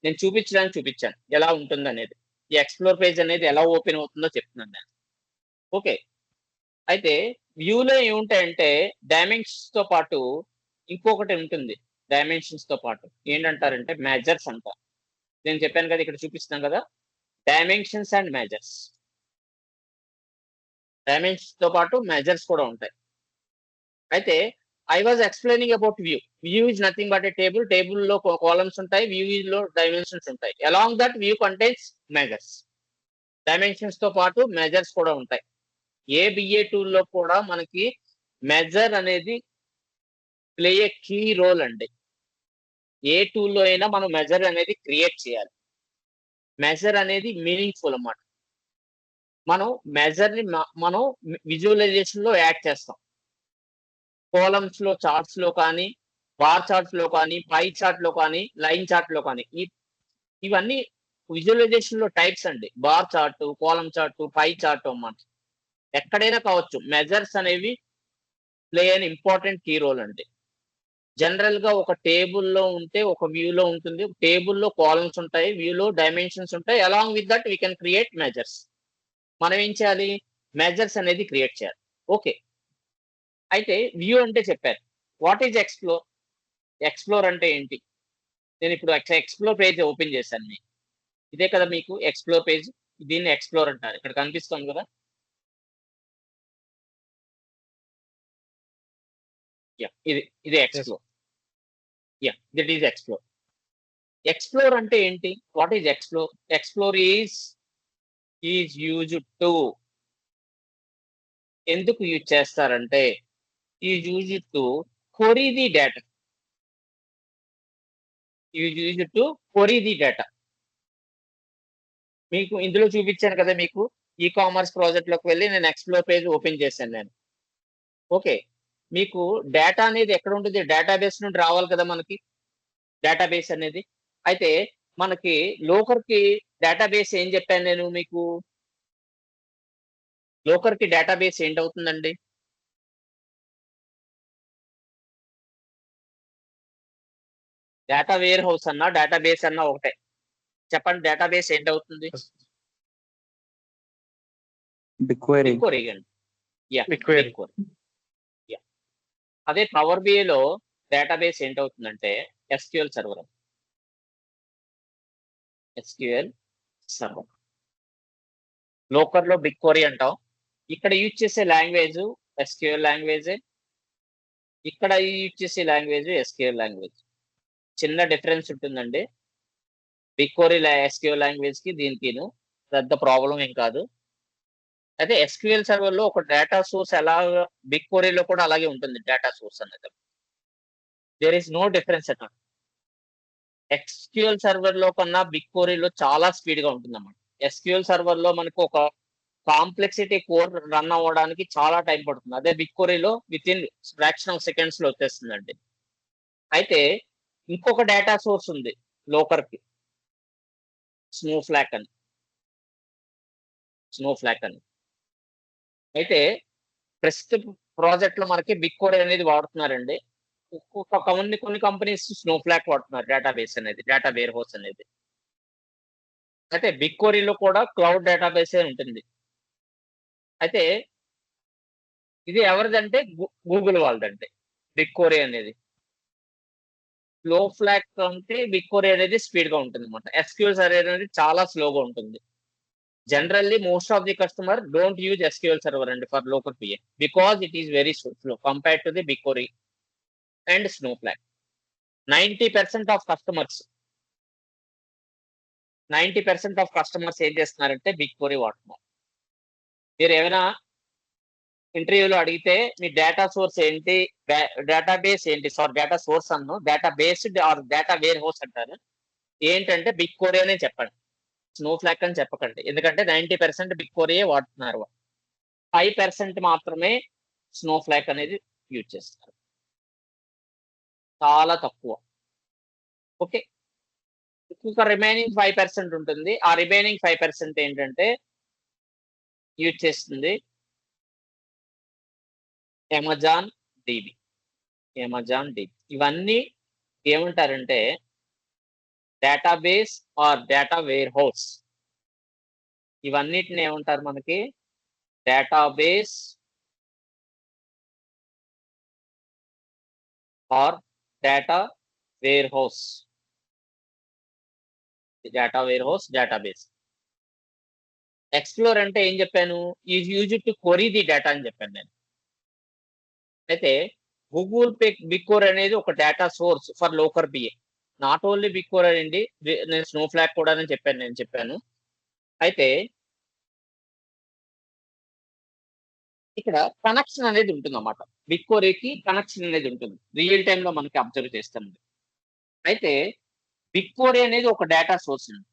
నేను చూపించడానికి చూపించాను. ఎలా ఉంటుందనేది. ఈ ఎక్స్‌ప్లోర్ పేజ్ అనేది ఎలా ఓపెన్ అవుతుందో చెప్తున్నాను నేను. ఓకే. అయితే వ్యూలో ఏముంటాయంటే డైమెన్షన్స్‌తో పాటు ఇంకొకటి ఉంటుంది. డైమెన్షన్స్‌తో పాటు. ఏంటంటారంటే మెజర్స్ అంటారు. నేను చెప్పాను కదా! ఇక్కడ చూపిస్తున్నాను కదా! Dimensions and measures. డైమెన్షన్స్‌తో పాటు మెజర్స్ కూడా ఉంటాయి. అయితే I was explaining about view. View is nothing but a table. టేబుల్‌లో కాలమ్స్ ఉంటాయి. వ్యూలో డైమెన్షన్స్ ఉంటాయి. Along that view contains measures. డైమెన్షన్స్‌తో పాటు మెజర్స్ కూడా ఉంటాయి. బిఏ టూల్‌లో కూడా మనకి మెజర్ అనేది ప్లే ఎ కీ రోల్ అండి. ఏ టూల్‌లో అయినా మనం మెజర్ అనేది క్రియేట్ చేయాలి. మెజర్ అనేది మీనింగ్‌ఫుల్ అన్నమాట. మనం మెజర్‌ని మనం విజువలైజేషన్‌లో యాడ్ చేస్తాం. కాలమ్స్‌లో, చార్ట్స్‌లో కానీ, బార్ చార్ట్స్‌లో కానీ, పై చార్ట్‌లో కానీ, లైన్ చార్ట్‌లో కానీ ఇవన్నీ విజువలైజేషన్‌లో టైప్స్ అండి. Bar chart, column chart, pie chart అన్నమాట. ఎక్కడైనా కావచ్చు. మెజర్స్ అనేవి play an important key role అండి. జనరల్‌గా ఒక టేబుల్‌లో ఉంటే ఒక వ్యూలో ఉంటుంది. టేబుల్‌లో కాలమ్స్ ఉంటాయి. వ్యూలో డైమెన్షన్స్ ఉంటాయి. Along with that we can create measures. మనం ఏం చేయాలి? మెజర్స్ అనేది క్రియేట్ చేయాలి. ఓకే. అయితే వ్యూ అంటే చెప్పాను. What is explore? ఎక్స్‌ప్లోర్ అంటే ఏంటి? నేనిప్పుడు ఎక్స్‌ప్లోర్ పేజ్ ఓపెన్ చేశాను మీకు. ఇదే కదా మీకు ఎక్స్‌ప్లోర్ పేజ్. దీన్ని ఎక్స్‌ప్లోర్ అంటారు. ఇక్కడ కనిపిస్తోంది కదా! యాహ్! ఇది yes. Explore. Yeah! That is explore. Explore అంటే ఏంటి? What is explore? Explore is used to ఎందుకు యూజ్ చేస్తారంటే is used to query the data. Is used to query the data. మీకు ఇందులో చూపించాను కదా మీకు. ఈ కామర్స్ ప్రాజెక్ట్‌లోకి వెళ్లి నేను ఎక్స్‌ప్లోర్ పేజ్ ఓపెన్ చేశాను నేను. ఓకే. మీకు డేటా అనేది ఎక్కడ ఉంటుంది? డేటాబేస్ నుండి రావాలి కదా మనకి. డేటాబేస్ అనేది. అయితే మనకి లోకర్‌కి డేటాబేస్ ఏం చెప్పాను నేను మీకు? లోకర్‌కి డేటాబేస్ ఏంటవుతుందండి? డేటా వేర్ హౌస్ అన్నా, డేటాబేస్ అన్నా ఒకటే. చెప్పండి డేటాబేస్ ఏంటవుతుంది? BigQuery. బిగ్‌క్వెరీ అండి. యాహ్! BigQuery. బిగ్‌క్వెరీ. యాహ్! అదే పవర్ బిఐలో డేటాబేస్ ఏంటవుతుందంటే ఎస్‌క్యూఎల్ సర్వర్. SQL Server. లోకర్‌లో బిగ్‌క్వెరీ అంటాం. ఇక్కడ యూజ్ చేసే లాంగ్వేజ్ ఎస్‌క్యూఎల్ లాంగ్వేజే. ఇక్కడ యూజ్ చేసే లాంగ్వేజ్ ఎస్‌క్యూఎల్ లాంగ్వేజ్. చిన్న డిఫరెన్స్ ఉంటుందండి. బిగ్‌క్వెరీ ఎస్‌క్యూఎల్ లాంగ్వేజ్‌కి దీనికిను పెద్ద ప్రాబ్లమ్ ఏం కాదు. అయితే ఎస్‌క్యూఎల్ సర్వర్‌లో ఒక డేటా సోర్స్ ఎలాగా బిగ్‌క్వెరీలో కూడా అలాగే ఉంటుంది డేటా సోర్స్ అనేది. There is no difference at all. SQL సర్వర్‌లో కన్నా బిగ్‌క్వెరీలో చాలా స్పీడ్‌గా ఉంటుందన్నమాట. ఎస్‌క్యూఎల్ సర్వర్‌లో మనకు ఒక కాంప్లెక్సిటీ కోడ్ రన్ అవ్వడానికి చాలా టైం పడుతుంది. అదే బిగ్‌క్వెరీలో వితిన్ ఫ్రాక్షన్ ఆఫ్ సెకండ్స్‌లో వచ్చేస్తుందండి. అయితే ఇంకొక డేటా సోర్స్ ఉంది లోకర్‌కి. స్నోఫ్లాక్ అని. స్నోఫ్లాక్ అని. అయితే ప్రస్తుత ప్రాజెక్ట్‌లో మనకి బిగ్‌క్వెరీ అనేది వాడుతున్నారండి. కొన్ని కంపెనీస్ స్నోఫ్లాక్ వాడుతున్నారు డేటాబేస్ అనేది. డేటా వేర్ హౌస్ అనేది. అయితే బిగ్‌క్వెరీలో కూడా క్లౌడ్ డేటాబేసే ఉంటుంది. అయితే ఇది ఎవరిదంటే గూగుల్ వాళ్ళదండి. బిగ్‌క్వెరీ అనేది. స్నోఫ్లాక్ కంటే బిగ్‌క్వెరీ అనేది స్పీడ్‌గా ఉంటుందన్నమాట. ఎస్‌క్యూఎల్ సర్వర్ అనేది చాలా స్లోగా ఉంటుంది. Generally most of the customer don't use SQL Server అండి for Looker BI. Because it is very slow compared to the BigQuery and Snowflake. 90% of customers 90% of customers ఏం చేస్తున్నారంటే బిగ్‌క్వెరీ వాడుతున్నారు. మీరేమైనా ఇంటర్వ్యూలో అడిగితే మీ డేటా సోర్స్ ఏంటి? డేటాబేస్ ఏంటి? సారీ డేటా సోర్స్ అనను. Database or data warehouse అంటారు. ఏంటంటే బిగ్‌క్వెరీ అనే చెప్పండి. స్నోఫ్లాక్ అని చెప్పకండి. ఎందుకంటే 90% బిగ్‌క్వెరీయే వాడుతున్నారు. 5% మాత్రమే స్నోఫ్లాక్ అనేది యూజ్ చేస్తారు. చాలా తక్కువ. ఓకే. ఇంకొక రిమైనింగ్ 5% ఉంటుంది. ఆ రిమైనింగ్ 5% ఏంటంటే యూజ్ చేస్తుంది అమెజాన్ డీబీ. Amazon DB. ఇవన్నీ ఏమంటారంటే database or data warehouse. ఇవన్నిటిని ఏమంటారు మనకి? Database or data warehouse. Data warehouse, database. Explore అంటే ఏం చెప్పాను? Is used to query the data అని చెప్పాను నేను. అయితే గూగుల్ బిగ్‌క్వెరీ అనేది ఒక data source for Looker BI. Not only BigQuery అండి. నేను స్నోఫ్లాక్ కూడా అని చెప్పాను. అయితే ఇక్కడ కనెక్షన్ అనేది ఉంటుందన్నమాట. బిగ్‌క్వెరీకి కనెక్షన్ అనేది ఉంటుంది. రియల్ టైమ్‌లో మనకి అబ్జర్వ్ చేస్తాం. అయితే బిగ్‌క్వెరీ అనేది ఒక డేటా సోర్స్ అండి.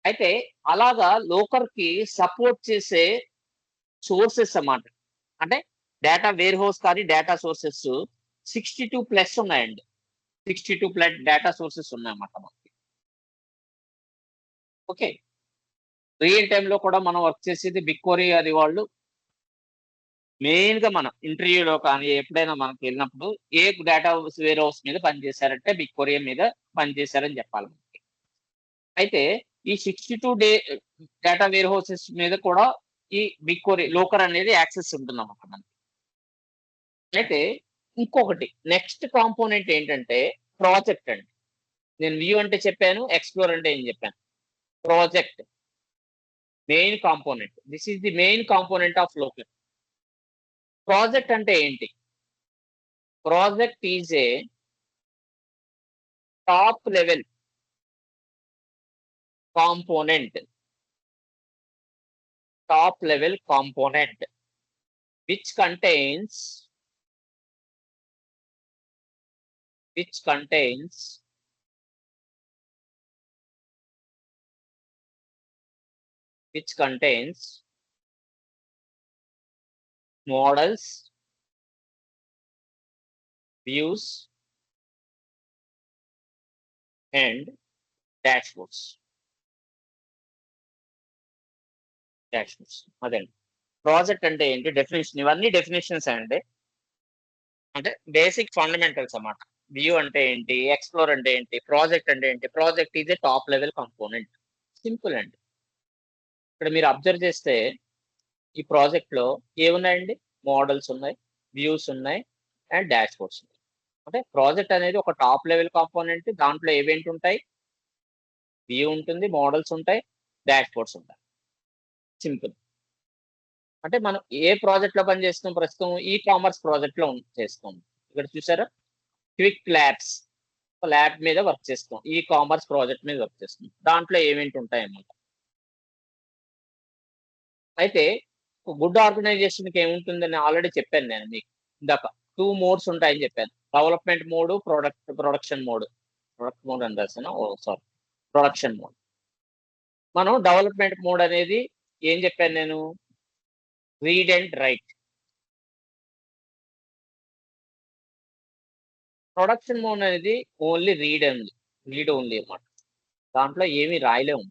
అయితే అలాగా లోకర్‌కి సపోర్ట్ చేసే సోర్సెస్ అన్నమాట. అంటే డేటా వేర్ హౌస్ కానీ డేటా సోర్సెస్ 62 ప్లస్ ఉన్నాయండి. 62 ప్లస్ డేటా సోర్సెస్ ఉన్నాయన్నమాట మనకి. ఓకే. రియల్ టైమ్‌లో కూడా మనం వర్క్ చేసేది బిగ్‌క్వెరీ అది వాళ్ళు మెయిన్‌గా మనం ఇంటర్వ్యూలో కానీ ఎప్పుడైనా మనకెళ్ళినప్పుడు ఏ డేటా వేర్ హౌస్ మీద పనిచేశారంటే బిగ్‌క్వెరీ మీద పనిచేశారని చెప్పాలి మనకి. అయితే ఈ 62 డేటా వేర్ హౌసెస్ మీద కూడా ఈ బిగ్‌క్వెరీ లోకర్ అనేది యాక్సెస్ ఉంటుందన్నమాట మనకి. అయితే ఇంకొకటి నెక్స్ట్ కాంపోనెంట్ ఏంటంటే ప్రాజెక్ట్ అండి. నేను వ్యూ అంటే చెప్పాను. ఎక్స్‌ప్లోర్ అంటే ఏం చెప్పాను. Project main component. This is the main component of locker. Project అంటే ఏంటి? Project is a top level component. Top level component which contains which contains which contains models, views and dash boards. అదండి. Project అంటే ఏంటి? Definition. ఇవన్నీ definitions అండి. అంటే basic fundamentals అన్నమాట. View అంటే ఏంటి? ఎక్స్‌ప్లోర్ అంటే ఏంటి? ప్రాజెక్ట్ అంటే ఏంటి? Project is a top level component. Simple అండి. ఇక్కడ మీరు అబ్జర్వ్ చేస్తే ఈ ప్రాజెక్ట్‌లో ఏమున్నాయండి? మోడల్స్ ఉన్నాయి, వ్యూస్ ఉన్నాయి అండ్ డాష్ బోర్డ్స్ ఉన్నాయి. అంటే ప్రాజెక్ట్ అనేది ఒక టాప్ లెవెల్ కాంపోనెంట్. దాంట్లో ఏవేంటి ఉంటాయి? వ్యూ ఉంటుంది, మోడల్స్ ఉంటాయి, డాష్ బోర్డ్స్ ఉంటాయి. సింపుల్. అంటే మనం ఏ ప్రాజెక్ట్‌లో పని చేస్తున్నాం ప్రస్తుతం? ఈ కామర్స్ ప్రాజెక్ట్‌లో చేస్తున్నాం. ఇక్కడ చూసారా? Quick labs. ఒక ల్యాబ్ మీద వర్క్ చేస్తాం. ఈ కామర్స్ ప్రాజెక్ట్ మీద వర్క్ చేస్తున్నాం. దాంట్లో ఏమేంటి ఉంటాయన్నమాట. అయితే గుడ్ ఆర్గనైజేషన్‌కి ఏముంటుందని ఆల్రెడీ చెప్పాను నేను మీకు ఇందాక. 2 మోడ్స్ ఉంటాయని చెప్పాను. Development mode, production mode. Product mode అని రాసానా? ఓహ్! సారీ. Production mode. మనం డెవలప్‌మెంట్ మోడ్ అనేది ఏం చెప్పాను నేను? Read and right. Production mode అనేది ఓన్లీ రీడ్ ఓన్లీ అన్నమాట. దాంట్లో ఏమి రాయలేము.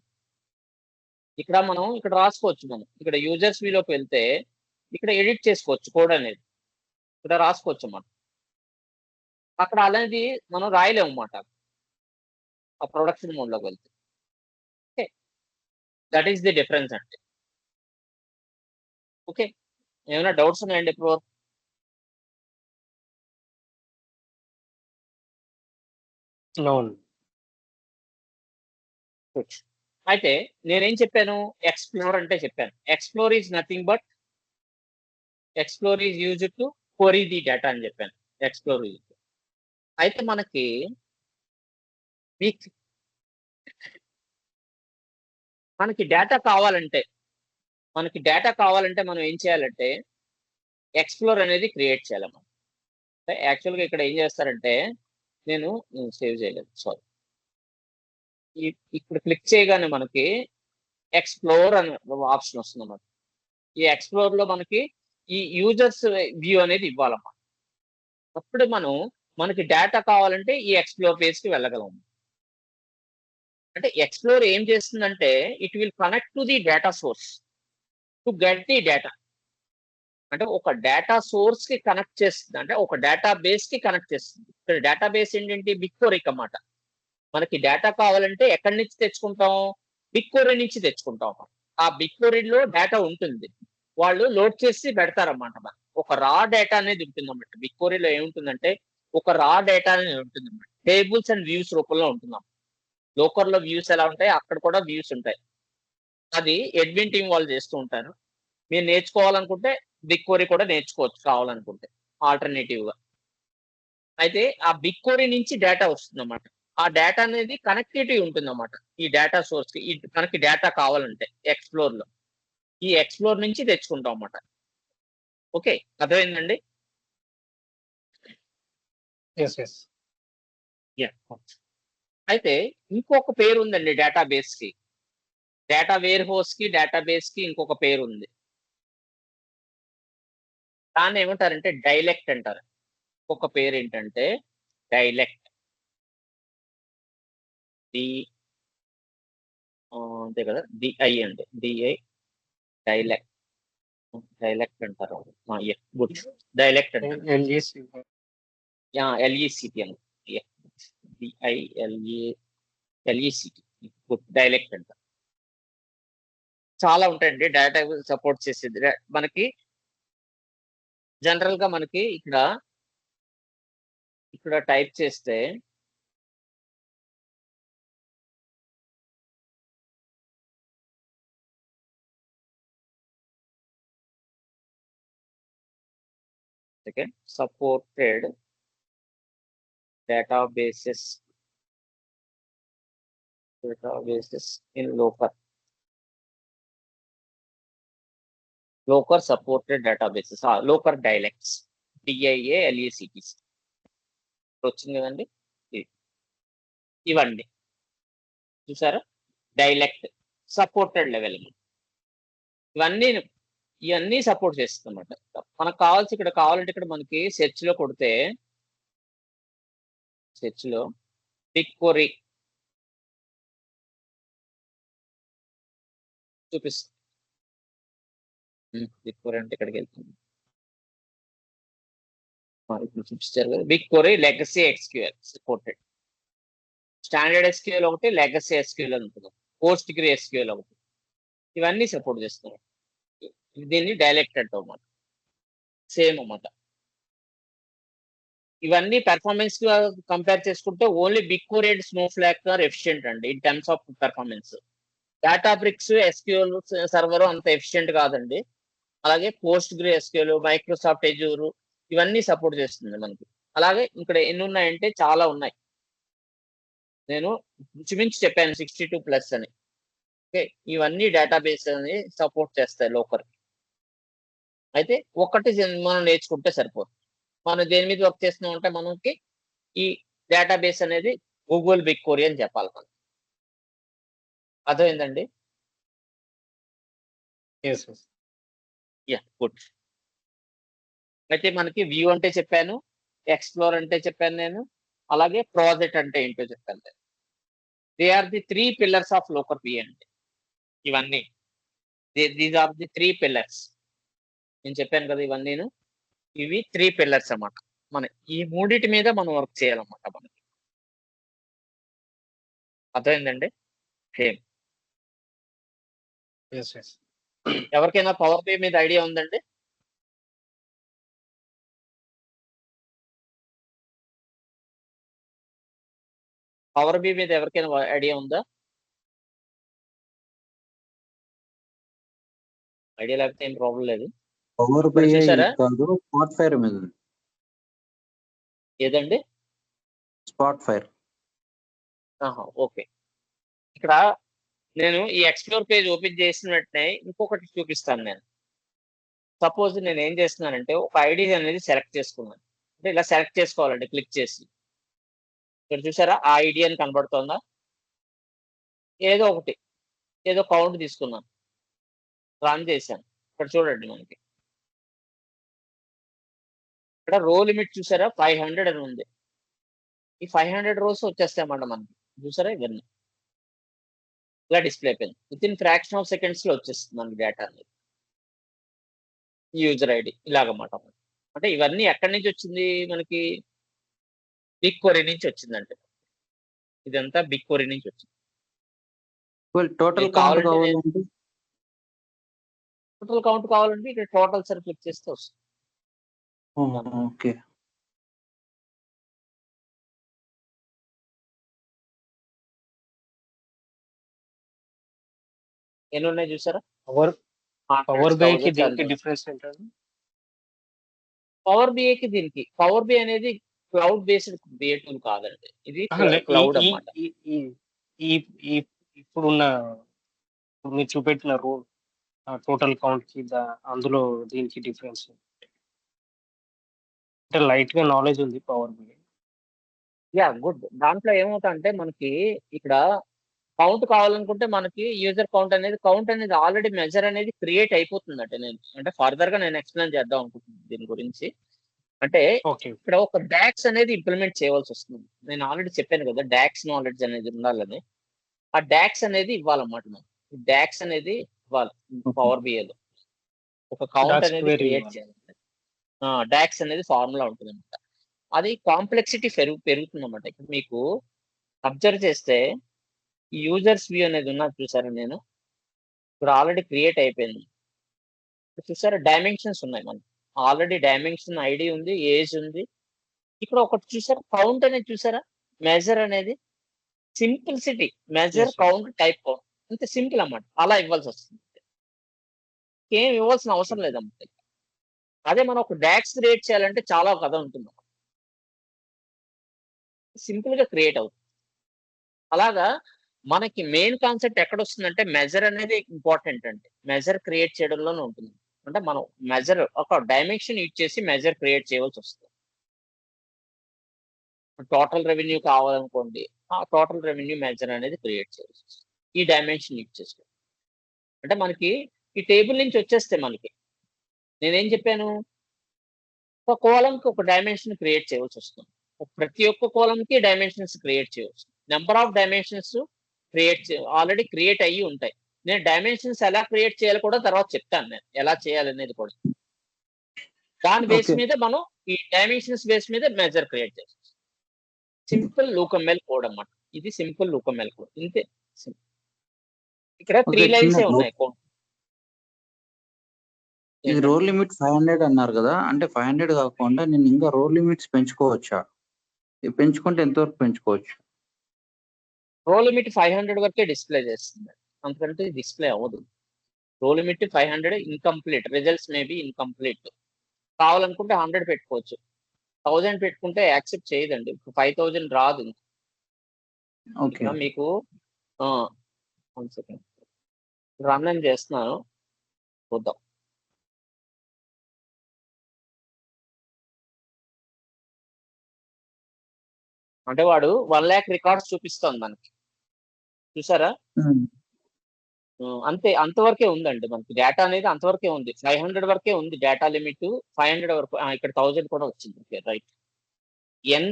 ఇక్కడ రాసుకోవచ్చు మనం. ఇక్కడ యూజర్స్ వ్యూలోకి వెళ్తే ఇక్కడ ఎడిట్ చేసుకోవచ్చు కోడ్ అనేది. ఇక్కడ రాసుకోవచ్చు మనం. అక్కడ అనేది మనం రాయలేము అన్నమాట. ఆ ప్రొడక్షన్ మోడ్‌లోకి వెళ్తే. Okay. That is the difference అండి. ఓకే. ఏమైనా డౌట్స్ ఉన్నాయండి ఇప్పుడు వరకు? అవును. గుడ్. అయితే నేనేం చెప్పాను? ఎక్స్‌ప్లోర్ అంటే చెప్పాను. Explore is nothing but explore is used to query the data అని చెప్పాను. ఎక్స్‌ప్లోర్ అయితే మీకు మనకి డేటా కావాలంటే మనం ఏం చేయాలంటే ఎక్స్‌ప్లోర్ అనేది క్రియేట్ చేయాలన్నమాట. యాక్చువల్‌గా ఇక్కడ ఏం చేస్తారంటే నేను సేవ్ చేయలేదు. సారీ. ఇక్కడ క్లిక్ చేయగానే మనకి ఎక్స్‌ప్లోర్ అని ఆప్షన్ వస్తుందన్నమాట. ఈ ఎక్స్‌ప్లోర్‌లో మనకి ఈ యూజర్స్ వ్యూ అనేది ఇవ్వాలన్నమాట. అప్పుడు మనకి డేటా కావాలంటే ఈ ఎక్స్‌ప్లోర్ పేజ్‌కి వెళ్ళగలం. అంటే ఎక్స్‌ప్లోర్ ఏం చేస్తుందంటే it will connect to the data source to get the data. అంటే ఒక డేటా సోర్స్‌కి కనెక్ట్ చేస్తుంది. అంటే ఒక డేటాబేస్‌కి కనెక్ట్ చేస్తుంది. ఇక్కడ డేటాబేస్ ఏంటంటే బిగ్‌క్వెరీ అన్నమాట. మనకి డేటా కావాలంటే ఎక్కడి నుంచి తెచ్చుకుంటాం? బిగ్‌క్వెరీ నుంచి తెచ్చుకుంటాం. ఆ బిగ్‌క్వెరీలో డేటా ఉంటుంది. వాళ్ళు లోడ్ చేసి పెడతారన్నమాట మనకి. ఒక రా డేటా అనేది ఉంటుందన్నమాట. బిగ్‌క్వెరీలో ఏముంటుందంటే ఒక రా డేటా అనేది ఉంటుందన్నమాట. టేబుల్స్ అండ్ వ్యూస్ రూపంలో ఉంటుందన్నమాట. లోకర్‌లో వ్యూస్ ఎలా ఉంటాయి? అక్కడ కూడా వ్యూస్ ఉంటాయి. అది అడ్మిన్ టీమ్ వాళ్ళు చేస్తూ ఉంటారు. మీరు నేర్చుకోవాలనుకుంటే బిగ్‌క్వెరీ కూడా నేర్చుకోవచ్చు కావాలనుకుంటే ఆల్టర్‌నేటివ్‌గా. అయితే ఆ బిగ్‌క్వెరీ నుంచి డేటా వస్తుందన్నమాట. ఆ డేటా అనేది కనెక్టివిటీ ఉంటుందన్నమాట. ఈ డేటా సోర్స్‌కి. మనకి డేటా కావాలంటే ఎక్స్‌ప్లోర్‌లో. ఈ ఎక్స్‌ప్లోర్ నుంచి తెచ్చుకుంటాం అన్నమాట. ఓకే. అర్థమైందండి? యెస్. యాహ్! అయితే ఇంకొక పేరుందండి డేటాబేస్‌కి. డేటాబేస్‌కి ఇంకొక పేరుంది. దాన్ని ఏమంటారంటే డైలెక్ట్ అంటారు. ఇంకొక పేరేంటంటే డైలెక్ట్. డి అంతే కదా! డిఐ అండి. DI dialect. డైలెక్ట్ అంటారు. యాహ్! గుడ్. డైలెక్ట్ అంటారు. ఎల్ఈసి. యాహ్! ఎల్ఈసిటి అని. యాహ్! ఎల్ఈసిటి. గుడ్. డైలెక్ట్ అంటారు. చాలా ఉంటాయండి డేటా సపోర్ట్ చేసేది. మనకి జనరల్‌గా మనకి ఇక్కడ టైప్ చేస్తే second supported databases in locker supported databases. Locker dialects. డిఐఏఎల్ఈసిటీస్. వచ్చింది కదండీ! ఇ ఇవండి. చూసారా? Dialect, supported level. ఇవన్నీ ఇయన్నీ సపోర్ట్ చేస్తుందన్నమాట. ఇక్కడ కావాలంటే ఇక్కడ మనకి సెర్చ్‌లో కొడితే సెర్చ్‌లో బిగ్‌క్వెరీ చూపిస్తాను. బిగ్ క్వరీ అంటే ఇక్కడికి వెళ్తుంది. ఇప్పుడు చూపించారు కదా, Big Query legacy SQL supported. Standard SQL ఒకటి, లెగసీ ఎస్క్యూఎల్ అని ఉంటుంది, పోస్ట్ డిగ్రీ ఎస్క్యూఎల్ ఒకటి. ఇవన్నీ సపోర్ట్ చేస్తున్నారు. దీన్ని డైలెక్ట్ అంటాం అన్నమాట. సేమ్ అన్నమాట. ఇవన్నీ పెర్ఫార్మెన్స్ కంపేర్ చేసుకుంటే only BigQuery and Snowflake are efficient అండి in terms of performance. Databricks SQL Server అంత ఎఫిషియెంట్ కాదండి. అలాగే PostgreSQL, Microsoft Azure ఇవన్నీ సపోర్ట్ చేస్తుంది మనకి. అలాగే ఇక్కడ ఎన్ని ఉన్నాయంటే చాలా ఉన్నాయి. నేను ఇంచుమించు చెప్పాను 62+ అని. ఓకే, ఇవన్నీ డేటాబేస్ అని సపోర్ట్ చేస్తాయి లోకల్. అయితే ఒకటి మనం నేర్చుకుంటే సరిపోతుంది. మనం దేని మీద వర్క్ చేస్తున్నాం అంటే మనకి ఈ డేటాబేస్ అనేది గూగుల్ బిగ్ క్వరీ అని చెప్పాలి మనం. అర్థమైందండి? Yes, yes. Yeah, good. అయితే మనకి వ్యూ అంటే చెప్పాను, ఎక్స్ప్లోర్ అంటే చెప్పాను నేను, అలాగే ప్రాజెక్ట్ అంటే ఏంటో చెప్పాను నేను. They are the 3 pillars of local B అండి. ఇవన్నీ దీస్ ఆర్ ది 3 పిల్లర్స్. నేను చెప్పాను కదా ఇవన్నీను. ఇవి 3 పిల్లర్స్ అన్నమాట. మన ఈ మూడిటి మీద మనం వర్క్ చేయాలన్నమాట మనకి. అర్థమైందండి? సేమ్. Yes, yes. ఎవరికైనా పవర్ బి మీద ఐడియా ఉందండి? పవర్ బి మీద ఎవరికైనా ఐడియా ఉందా? ఐడియా లేకపోతే ఏం ప్రాబ్లం లేదు. పవర్ ఇక్కడ BI చూసారా? కాదు, స్పాట్ ఫైర్ మీద ఉంది. ఏదండి? Spot fire. ఓకే. ఇక్కడ నేను ఈ ఎక్స్ప్లోర్ పేజ్ ఓపెన్ చేసిన వెంటనే ఇంకొకటి చూపిస్తాను నేను. సపోజ్ నేను ఏం చేస్తున్నానంటే ఒక ఐడి అనేది సెలెక్ట్ చేసుకున్నాను. అంటే ఇలా సెలెక్ట్ చేసుకోవాలండి క్లిక్ చేసి. ఇక్కడ చూసారా ఆ ఐడి అని కనబడుతోందా? ఏదో ఒకటి, ఏదో కౌంట్ తీసుకున్నాను, రన్ చేశాను. ఇక్కడ చూడండి మనకి ఇక్కడ రో లిమిట్ చూసారా 500 అని ఉంది. ఈ 500 రోస్ వచ్చేస్తాయన్నమాట మనకి. చూసారా ఇవన్నీ ఇలా డిస్ప్లే అయిపోయింది. వితిన్ ఫ్రాక్షన్ ఆఫ్ సెకండ్స్ లో వచ్చేస్తుంది మనకి డేటా అనేది. యూజర్ ఐడి ఇలాగన్నమాట. అంటే ఇవన్నీ ఎక్కడి నుంచి వచ్చింది మనకి? బిగ్ క్వరీ నుంచి వచ్చిందంటే. ఇదంతా బిగ్ క్వరీ నుంచి వచ్చింది. టోటల్ మీకు కౌంట్ కావాలంటే కావాలంటే టోటల్ కౌంట్ కావాలంటే ఇక్కడ టోటల్ సార్ క్లిక్ చేస్తే వస్తుంది. ఓకే. ఎన్ని ఉన్నాయి చూసారా? పవర్ BIకి దీనికి డిఫరెన్స్ ఏంటండి? పవర్ బిఐకి దీనికి, పవర్ బిఐ అనేది క్లౌడ్ బేస్డ్ బిఐ టూల్ కాదండి. ఇది క్లౌడ్ అన్నమాట. ఇప్పుడున్న మీరు చూపెట్టిన రూల్ టోటల్ కౌంట్ కి అందులో దీనికి డిఫరెన్స్ అంటే లైట్ గా నాలెడ్జ్ ఉంది పవర్ BI. Yeah, good. దాంట్లో ఏమవుతుందంటే మనకి ఇక్కడ కౌంట్ కావాలనుకుంటే మనకి యూజర్ కౌంట్ అనేది ఆల్రెడీ మెజర్ అనేది క్రియేట్ అయిపోతుందంటే అంటే ఫర్దర్ గా నేను ఎక్స్ప్లెయిన్ చేద్దాం అనుకుంటున్నాను దీని గురించి. అంటే ఓకే. ఇక్కడ ఒక డాక్స్ అనేది ఇంప్లిమెంట్ చేయవలసి వస్తుంది. నేను ఆల్రెడీ చెప్పాను కదా డాక్స్ నాలెడ్జ్ అనేది ఉండాలని. ఆ డాక్స్ అనేది ఇవ్వాలన్నమాట మనం. డాక్స్ అనేది ఇవ్వాలి పవర్ బిఐలో. ఒక కౌంట్ Dax అనేది query క్రియేట్ ఇవ్వాలి. చేయాలి. డాక్స్ అనేది ఫార్ములా ఉంటుంది అనమాట. అది కాంప్లెక్సిటీ పెరుగుతుంది అనమాట. ఇప్పుడు మీకు అబ్జర్వ్ చేస్తే ఈ యూజర్స్ వ్యూ అనేది ఉన్నది చూసారా? నేను ఇప్పుడు ఆల్రెడీ క్రియేట్ అయిపోయింది. చూసారా డైమెన్షన్స్ ఉన్నాయి మనకి. ఆల్రెడీ డైమెన్షన్ ఐడి ఉంది, ఏజ్ ఉంది. ఇక్కడ ఒకటి చూసారా కౌంట్ అనేది చూసారా? మెజర్ అనేది simplicity, measure Yes, yes. Count type count అంత సింపుల్ అన్నమాట. అలా ఇవ్వాల్సి వస్తుంది. ఏం ఇవ్వాల్సిన అవసరం లేదన్నమాట. అదే మనం ఒక డాక్స్ క్రియేట్ చేయాలంటే చాలా కథ ఉంటుంది. సింపుల్ గా క్రియేట్ అవుతుంది. అలాగా మనకి మెయిన్ కాన్సెప్ట్ ఎక్కడ వస్తుందంటే మెజర్ అనేది ఇంపార్టెంట్ అండి. మెజర్ క్రియేట్ చేయడంలోనే ఉంటుంది. అంటే మనం మెజర్ ఒక డైమెన్షన్ యూజ్ చేసి మెజర్ క్రియేట్ చేయవలసి వస్తుంది. టోటల్ రెవెన్యూ కావాలనుకోండి, ఆ టోటల్ రెవెన్యూ మెజర్ అనేది క్రియేట్ చేయవలసి వస్తుంది ఈ డైమెన్షన్ యూజ్ చేసుకోండి. అంటే మనకి ఈ టేబుల్ నుంచి వచ్చేస్తే మనకి నేనేం చెప్పాను, ఒక కోలంకి ఒక డైమెన్షన్ క్రియేట్ చేయవలసి వస్తుంది. ప్రతి ఒక్క కోలంకి డైమెన్షన్స్ క్రియేట్ చేయవచ్చు. Number of dimensions already create అయ్యి ఉంటాయి. నేను డైమెన్షన్స్ ఎలా క్రియేట్ చేయాలో కూడా తర్వాత చెప్తాను, నేను ఎలా చేయాలనేది కూడా. దాని బేస్ ఓకే మీద మనం ఈ డైమెన్షన్స్ బేస్ మీద మెజర్ క్రియేట్ చేస్తాం. సింపుల్ లూకమ్ఎల్ కోడ్ అన్నమాట. ఇది సింపుల్ లూకమ్ఎల్ కోడ్, ఇంతే. ఇక్కడ 3 ఓకే చిన్న లైన్సే డౌట్. ఉన్నాయి కోడ్. ఇది రోల్ లిమిట్ 500 అన్నారు కదా, అంటే 500 కాకుండా నేను ఇంకా రోల్ లిమిట్స్ పెంచుకోవచ్చా? పెంచుకుంటే ఎంతవరకు పెంచుకోవచ్చు? రో లిమిట్ 500 వరకే డిస్ప్లే చేస్తుంది, అంతకంటే డిస్ప్లే అవ్వదు. రో limit 500 incomplete, results maybe incomplete. కావాలనుకుంటే 100 పెట్టుకోవచ్చు. 1000 పెట్టుకుంటే యాక్సెప్ట్ చేయదండి. 5000 రాదు. ఓకే ఇంకా మీకు 1 సెకండ్ రన్ అని చేస్తున్నాను, చూద్దాం. అంటే వాడు 1 lakh రికార్డ్స్ చూపిస్తోంది మనకి, చూసారా? అంతే, అంతవరకే ఉందండి మనకి డేటా అనేది, అంతవరకే ఉంది. 500 వరకే ఉంది డేటా లిమిట్. 500 వరకు ఇక్కడ 1000 కూడా వచ్చింది. రైట్. ఎన్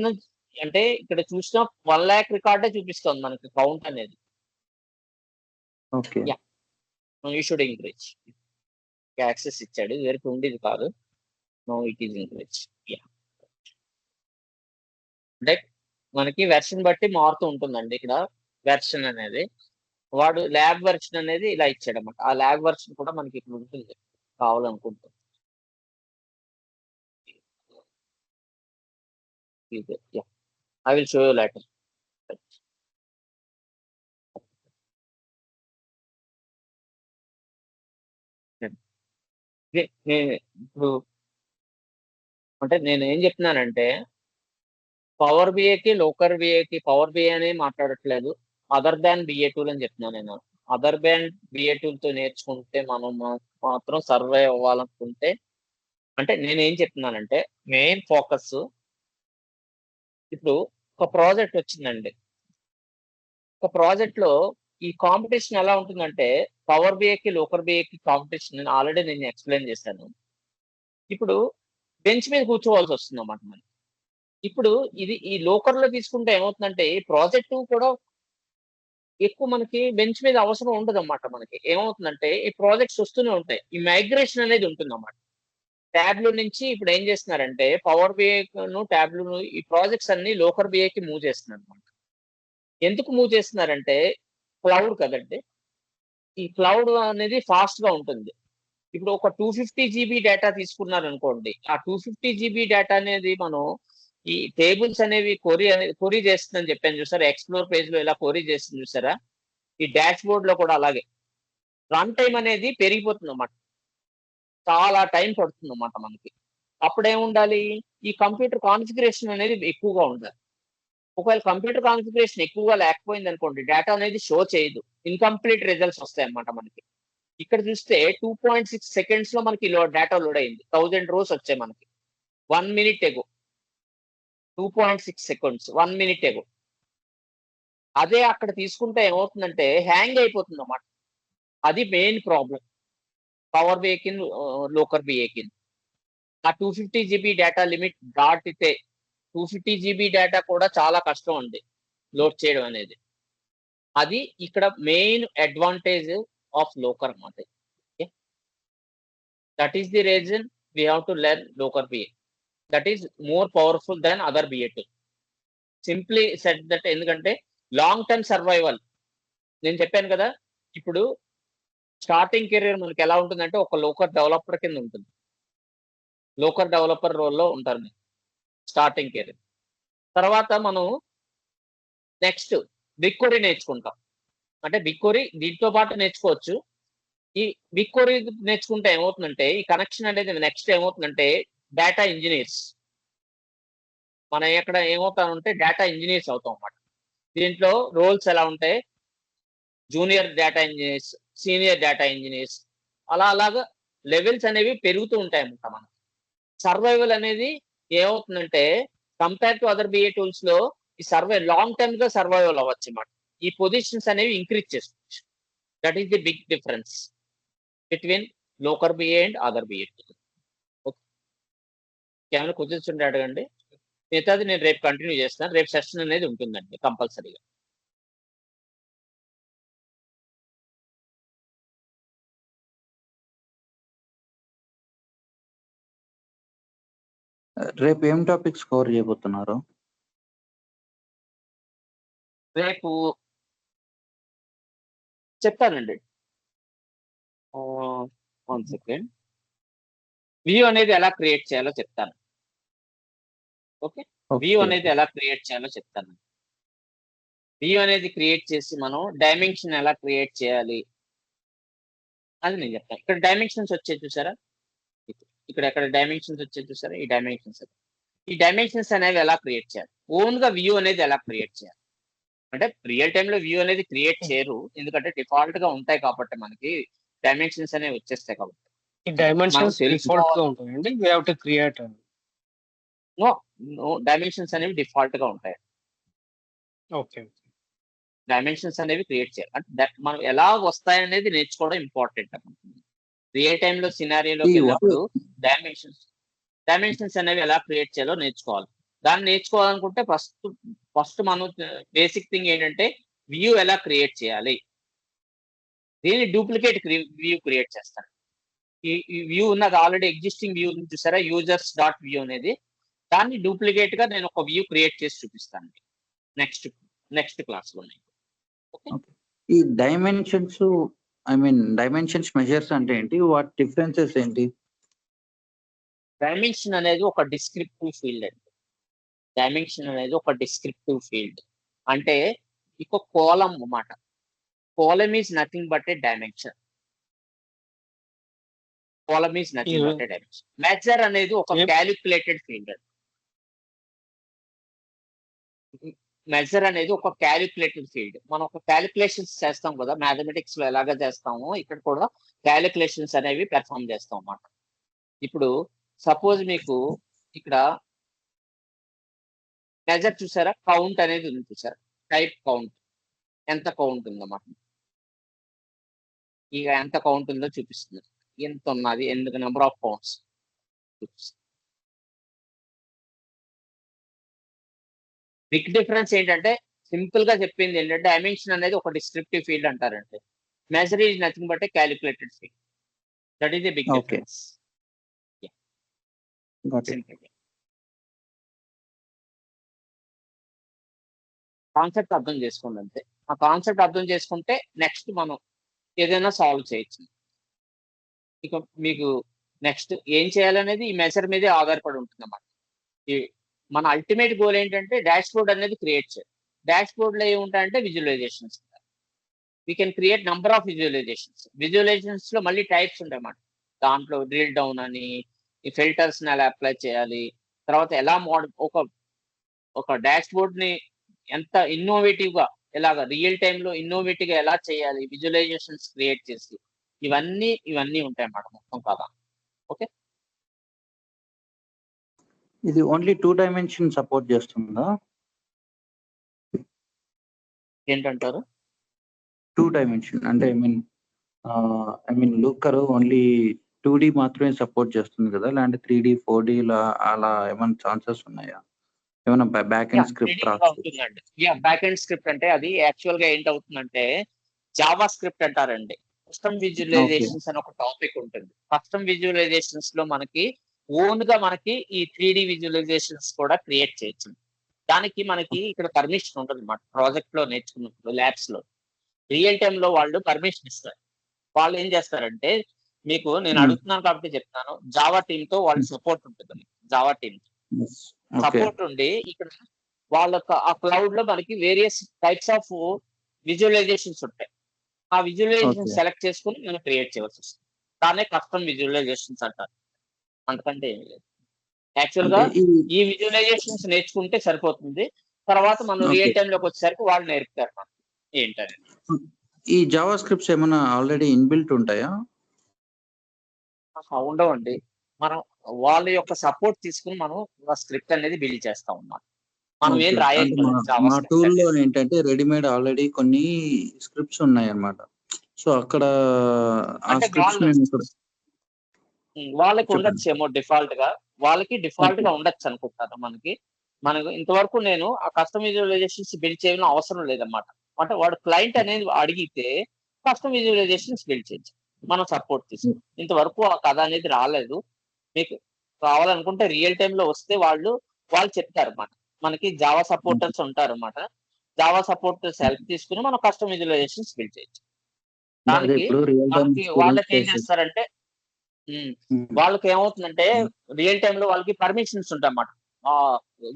అంటే ఇక్కడ చూసిన 1 lakh రికార్డే చూపిస్తోంది మనకి కౌంట్ అనేది. Okay yeah, you should increase. Access ఇచ్చాడు, ఇదివరకు ఉండేది కాదు. No it is increase. Yeah, అంటే మనకి వెర్షన్ బట్టి మారుతూ ఉంటుందండి. ఇక్కడ వెర్షన్ అనేది వాడు ల్యాబ్ వెర్షన్ అనేది ఇలా ఇచ్చాడు అన్నమాట. ఆ ల్యాబ్ వెర్షన్ కూడా మనకి ఇక్కడ ఉంటుంది కావాలనుకుంటే. I will show you later. ఇప్పుడు అంటే నేను ఏం చెప్తున్నానంటే, పవర్ బిఐకి లోకర్ బిఐకి పవర్ బిఐ అనేది మాట్లాడట్లేదు. అదర్ దాన్ బిఏ టూల్ అని చెప్తున్నాను నేను. అదర్ దాన్ బిఏ టూల్ తో నేర్చుకుంటే మనం మాత్రం సర్వైవ్ అవ్వాలనుకుంటే, అంటే నేను ఏం చెప్తున్నానంటే మెయిన్ ఫోకస్ ఇప్పుడు ఒక ప్రాజెక్ట్ వచ్చిందండి. ఒక ప్రాజెక్ట్ లో ఈ కాంపిటీషన్ ఎలా ఉంటుందంటే, పవర్ బిఐకి లోకర్ బిఐకి కాంపిటీషన్ ఆల్రెడీ నేను ఎక్స్ప్లెయిన్ చేశాను. ఇప్పుడు బెంచ్ మీద కూర్చోవాల్సి వస్తుంది అన్నమాట మనకి. ఇప్పుడు ఇది ఈ లోకర్ లో తీసుకుంటే ఏమవుతుందంటే, ఈ ప్రాజెక్ట్ కూడా ఎక్కువ మనకి బెంచ్ మీద అవసరం ఉండదన్నమాట. మనకి ఏమవుతుందంటే ఈ ప్రాజెక్ట్స్ వస్తూనే ఉంటాయి. ఈ మైగ్రేషన్ అనేది ఉంటుందన్నమాట. ట్యాబ్‌లో నుంచి ఇప్పుడు ఏం చేస్తున్నారంటే పవర్ బిఐను, ట్యాబ్‌లోను ఈ ప్రాజెక్ట్స్ అన్ని లోకర్ బిఐకి మూవ్ చేస్తున్నారన్నమాట. ఎందుకు మూవ్ చేస్తున్నారంటే క్లౌడ్ కదండీ. ఈ క్లౌడ్ అనేది ఫాస్ట్‌గా ఉంటుంది. ఇప్పుడు ఒక 250 జీబీ డేటా తీసుకున్నారనుకోండి. ఆ 250 జీబీ డేటా అనేది మనం ఈ టేబుల్స్ అనేవి క్వెరీ చేస్తుందని చెప్పాను చూసారా? ఎక్స్‌ప్లోర్ పేజ్‌లో ఇలా క్వెరీ చేస్తుంది చూసారా? ఈ డాష్‌బోర్డ్‌లో కూడా అలాగే. రన్ టైమ్ అనేది పెరిగిపోతుందన్నమాట. చాలా టైం పడుతుందన్నమాట మనకి. అప్పుడేముండాలి? ఈ కంప్యూటర్ కాన్ఫిగరేషన్ అనేది ఎక్కువగా ఉండాలి. ఒకవేళ కంప్యూటర్ కాన్ఫిగరేషన్ ఎక్కువగా లేకపోయిందనుకోండి, డేటా అనేది షో చేయదు. ఇన్‌కంప్లీట్ రిజల్ట్స్ వస్తాయన్నమాట మనకి. ఇక్కడ చూస్తే 2.6 సెకండ్స్‌లో మనకి డేటా లోడ్ అయింది. 1000 రోస్ వచ్చాయి మనకి. 1 minute ago. 2.6 seconds 1 minute ago. అదే అక్కడ తీసుకుంటే ఏమవుతుందంటే హ్యాంగ్ అయిపోతుందన్నమాట. అది మెయిన్ ప్రాబ్లమ్. పవర్ బిఐకిన్, లోకర్ బిఐకిన్. ఆ 250 జీబీ డేటా లిమిట్ దాటితే 250 జీబీ డేటా కూడా చాలా కష్టం అండి లోడ్ చేయడం అనేది. అది ఇక్కడ మెయిన్ అడ్వాంటేజ్ ఆఫ్ లోకర్ అన్నమాట. Okay. That is the reason we have to learn Looker BI. That is more powerful than other BA tool. Simply said that, ఎందుకంటే లాంగ్ టర్మ్ సర్వైవల్. నేను చెప్పాను కదా, ఇప్పుడు స్టార్టింగ్ కెరీర్ మనకి ఎలా ఉంటుందంటే ఒక లోకర్ డెవలపర్ కింద ఉంటుంది. లోకర్ డెవలపర్ రోల్‌లో ఉంటారు మీరు స్టార్టింగ్ కెరీర్. తర్వాత మనం నెక్స్ట్ బిగ్‌క్వెరీ నేర్చుకుంటాం. అంటే బిగ్‌క్వెరీ దీంతో పాటు నేర్చుకోవచ్చు. ఈ బిగ్‌క్వెరీ నేర్చుకుంటే ఏమవుతుందంటే ఈ కనెక్షన్ అనేది నెక్స్ట్ ఏమవుతుందంటే డేటా ఇంజినీర్స్. మనం ఇక్కడ ఏమవుతామంటే డేటా ఇంజినీర్స్ అవుతాం అన్నమాట. దీంట్లో రోల్స్ ఎలా ఉంటాయి? Junior data engineers, senior data engineers, అలాగా లెవెల్స్ అనేవి పెరుగుతూ ఉంటాయన్నమాట మనకి. సర్వైవల్ అనేది ఏమవుతుందంటే compare to other BA tools లో ఈ లాంగ్ టర్మ్ గా సర్వైవల్ అవ్వచ్చు అన్నమాట. ఈ పొజిషన్స్ అనేవి ఇంక్రీజ్ చేసుకోవచ్చు. That is the big difference between Looker BA and other BA tool. Okay, ఏమైనా క్వశ్చన్స్ ఉంటే అడగండి. మిగతాది నేను రేపు కంటిన్యూ చేస్తాను. రేపు సెషన్ అనేది ఉంటుందండి కంపల్సరీగా. రేపు ఏం టాపిక్స్ కవర్ చేయబోతున్నారు? రేపు చెప్తానండి. 1 సెకండ్. వ్యూ అనేది ఎలా క్రియేట్ చేయాలో చెప్తాను. ఓకే. View okay. అనేది ఎలా క్రియేట్ చేయాలో చెప్తాను. వ్యూ అనేది క్రియేట్ చేసి మనం డైమెన్షన్ ఎలా క్రియేట్ చేయాలి అది నేను చెప్తాను. ఇక్కడ డైమెన్షన్స్ వచ్చాయి చూసారా? ఇక్కడ ఎక్కడ డైమెన్షన్స్ వచ్చాయి చూసారా? ఈ డైమెన్షన్స్ అనేవి ఎలా క్రియేట్ చేయాలి? ఓన్ గా వ్యూ అనేది ఎలా క్రియేట్ చేయాలి? అంటే రియల్ టైమ్ లో వ్యూ అనేది క్రియేట్ చేయరు. ఎందుకంటే డిఫాల్ట్ గా ఉంటాయి కాబట్టి మనకి డైమెన్షన్స్ అనేవి వచ్చేస్తాయి కాబట్టి. ఈ డైమెన్షన్స్ తెలుసుకోవాలి. డిఫాల్ట్ గా ఉంటాయండి. వీ హావ్ టు క్రియేట్ అని. నో డైమెన్షన్స్ అనేవి డిఫాల్ట్ గా ఉంటాయి. ఓకే. డైమెన్షన్స్ అనేవి క్రియేట్ చేయాలి. అంటే మనం ఎలా వస్తాయనేది నేర్చుకోవడం ఇంపార్టెంట్. రియల్ టైమ్ లో సినారియోలోకి వెళ్ళినప్పుడు డైమెన్షన్స్ అనేవి ఎలా క్రియేట్ చేయాలో నేర్చుకోవాలి. దాన్ని నేర్చుకోవాలనుకుంటే ఫస్ట్ మనం బేసిక్ థింగ్ ఏంటంటే వ్యూ ఎలా క్రియేట్ చేయాలి. దీన్ని డూప్లికేట్ వ్యూ క్రియేట్ చేస్తాను. ఈ వ్యూ ఉన్నది ఆల్రెడీ ఎగ్జిస్టింగ్ వ్యూ చూసారా? యూజర్స్ డాట్ వ్యూ అనేది దాన్ని డూప్లికేట్ గా నేను ఒక వ్యూ క్రియేట్ చేసి చూపిస్తాను నెక్స్ట్ క్లాస్ లో. ఈ డైమెన్షన్స్ మెజర్స్ అంటే ఏంటి? వాటి డిఫరెన్సెస్ ఏంటి? డైమెన్షన్ అనేది ఒక డిస్క్రిప్టివ్ ఫీల్డ్ అండి. డైమెన్షన్ అనేది ఒక డిస్క్రిప్టివ్ ఫీల్డ్ అంటే ఒక కోలం అన్నమాట. Column is nothing but a dimension. Column is nothing but a dimension. Measure అనేది ఒక క్యాలిక్యులేటెడ్ ఫీల్డ్ అండి. మెజర్ అనేది ఒక క్యాలిక్యులేటెడ్ ఫీల్డ్. మనం ఒక క్యాలిక్యులేషన్స్ చేస్తాం కదా, మ్యాథమెటిక్స్ లో ఎలాగ చేస్తామో ఇక్కడ కూడా క్యాలిక్యులేషన్స్ అనేవి పెర్ఫామ్ చేస్తాం అన్నమాట. ఇప్పుడు సపోజ్ మీకు ఇక్కడ మెజర్ చూసారా? కౌంట్ అనేది ఉంది చూసారా? Type count. ఎంత కౌంట్ ఉందన్నమాట. ఇక ఎంత కౌంట్ ఉందో చూపిస్తుంది. ఎంత ఉన్నది, ఎందుకు నెంబర్ ఆఫ్ కౌంట్స్ చూపిస్తుంది. బిగ్ డిఫరెన్స్ ఏంటంటే సింపుల్ గా చెప్పింది ఏంటంటే డైమెన్షన్ అనేది ఒక డిస్క్రిప్టివ్ ఫీల్డ్ అంటారంటే measure is nothing but a calculated field. That is a big difference. Concept అర్థం చేసుకోండి అంతే. ఆ కాన్సెప్ట్ అర్థం చేసుకుంటే నెక్స్ట్ మనం ఏదైనా సాల్వ్ చేయొచ్చు. ఇక మీకు నెక్స్ట్ ఏం చేయాలనేది ఈ మెజర్ మీదే ఆధారపడి ఉంటుంది అన్నమాట. మన అల్టిమేట్ గోల్ ఏంటంటే డాష్ బోర్డ్ అనేది క్రియేట్ చేయాలి. డాష్ బోర్డ్ లో ఏముంటాయంటే visualisations. We can create number of visualisations. Visualisations లో మళ్ళీ టైప్స్ ఉంటాయి అన్నమాట. దాంట్లో డ్రిల్ డౌన్ అని, ఈ ఫిల్టర్స్ ని ఎలా అప్లై చేయాలి, తర్వాత ఎలా ఒక డాష్ బోర్డ్ ని ఎంత ఇన్నోవేటివ్ గా ఎలాగ రియల్ టైమ్ లో ఇన్నోవేటివ్ గా ఎలా చేయాలి, విజువలైజేషన్స్ క్రియేట్ చేసి ఇవన్నీ ఉంటాయి అన్నమాట మొత్తం కదా. ఓకే. ఇది ఓన్లీ 2 డైమెన్షన్ సపోర్ట్ చేస్తుందా? ఏంటంటారు? 2 డైమెన్షన్ అంటే ఐ మీన్ లూకర్ ఓన్లీ 2D మాత్రమే సపోర్ట్ చేస్తుంది కదా, లేదంటే 3D 4D అలా ఏమైనా ఛాన్సెస్ ఉన్నాయా? ఏమైనా బ్యాక్ ఎండ్ స్క్రిప్ట్ అవుతుందండి. బ్యాక్ ఎండ్ స్క్రిప్ట్ అంటే అది యాక్చువల్ గా ఏంటవుతుందంటే జావా స్క్రిప్ట్ అంటారండి. కస్టమ్ విజువలైజేషన్స్ అని ఒక టాపిక్ ఉంటుంది. కస్టమ్ విజువలైజేషన్స్ లో మనకి ఓన్ గా మనకి ఈ 3D విజువలైజేషన్స్ కూడా క్రియేట్ చేయొచ్చు. దానికి మనకి ఇక్కడ పర్మిషన్ ఉంటుంది అన్నమాట. ప్రాజెక్ట్ లో నేర్చుకున్నప్పుడు ల్యాబ్స్ లో రియల్ టైమ్ లో వాళ్ళు పర్మిషన్ ఇస్తారు. వాళ్ళు ఏం చేస్తారంటే మీకు నేను అడుగుతున్నాను కాబట్టి చెప్తాను, జావా టీమ్ తో వాళ్ళు సపోర్ట్ ఉంటుంది. జావా టీమ్ సపోర్ట్ ఉండి ఇక్కడ వాళ్ళ ఆ క్లౌడ్ లో మనకి వేరియస్ టైప్స్ ఆఫ్ విజువలైజేషన్స్ ఉంటాయి. ఆ విజువలైజేషన్ సెలెక్ట్ చేసుకుని మనం క్రియేట్ చేయవలసి వస్తుంది. దాన్నే కస్టమ్ విజువలైజేషన్స్ అంటారు. అంతకంటే ఏం లేదు. యాక్చువల్ గా ఈ విజువలైజేషన్స్ నేర్చుకుంటే సరిపోతుంది. తర్వాత మనం రియల్ టైమ్ లోకి వచ్చేసరికి వాళ్ళు నేర్పుతారు మనకి ఏంటని. ఈ జావా స్క్రిప్ట్స్ ఏమైనా ఆల్రెడీ ఇన్బిల్ట్ ఉంటాయా? ఉండవండి. మనం వాళ్ళ యొక్క సపోర్ట్ తీసుకుని మనం స్క్రిప్ట్ అనేది బిల్డ్ చేస్తాం అన్నమాట. మనం ఏం రాయక్కర్లేదు. మా టూల్లో ఏంటంటే రెడీమేడ్ ఆల్రెడీ కొన్ని స్క్రిప్ట్స్ ఉన్నాయి అన్నమాట. సో అక్కడ ఆ స్క్రిప్ట్స్ వాళ్ళకి ఉండొచ్చేమో డిఫాల్ట్ గా, వాళ్ళకి డిఫాల్ట్ గా ఉండొచ్చు అనుకుంటాను. మనకు ఇంతవరకు నేను ఆ కస్టమ్ విజువలైజేషన్స్ బిల్డ్ చేయడం అవసరం లేదన్నమాట. అంటే వాడు క్లయింట్ అనేది అడిగితే కస్టమ్ విజువలైజేషన్స్ బిల్డ్ చేయొచ్చు. మనం సపోర్ట్ తీసుకుంటాం. ఇంతవరకు ఆ కథ అనేది రాలేదు. మీకు కావాలనుకుంటే రియల్ టైమ్ లో వస్తే వాళ్ళు చెప్తారు అన్నమాట. మనకి జావా సపోర్టర్స్ ఉంటారు అన్నమాట. జావా సపోర్టర్స్ హెల్ప్ తీసుకుని మనం కస్టమ్ విజువలైజేషన్స్ బిల్డ్ చేయొచ్చు. అదే దానికి ఇప్పుడు రియల్ టైమ్ మనకి వాళ్ళకి ఏం చేస్తారంటే వాళ్ళకి ఏమవుతుందంటే రియల్ టైమ్ లో వాళ్ళకి పర్మిషన్స్ ఉంటాయన్నమాట. ఆ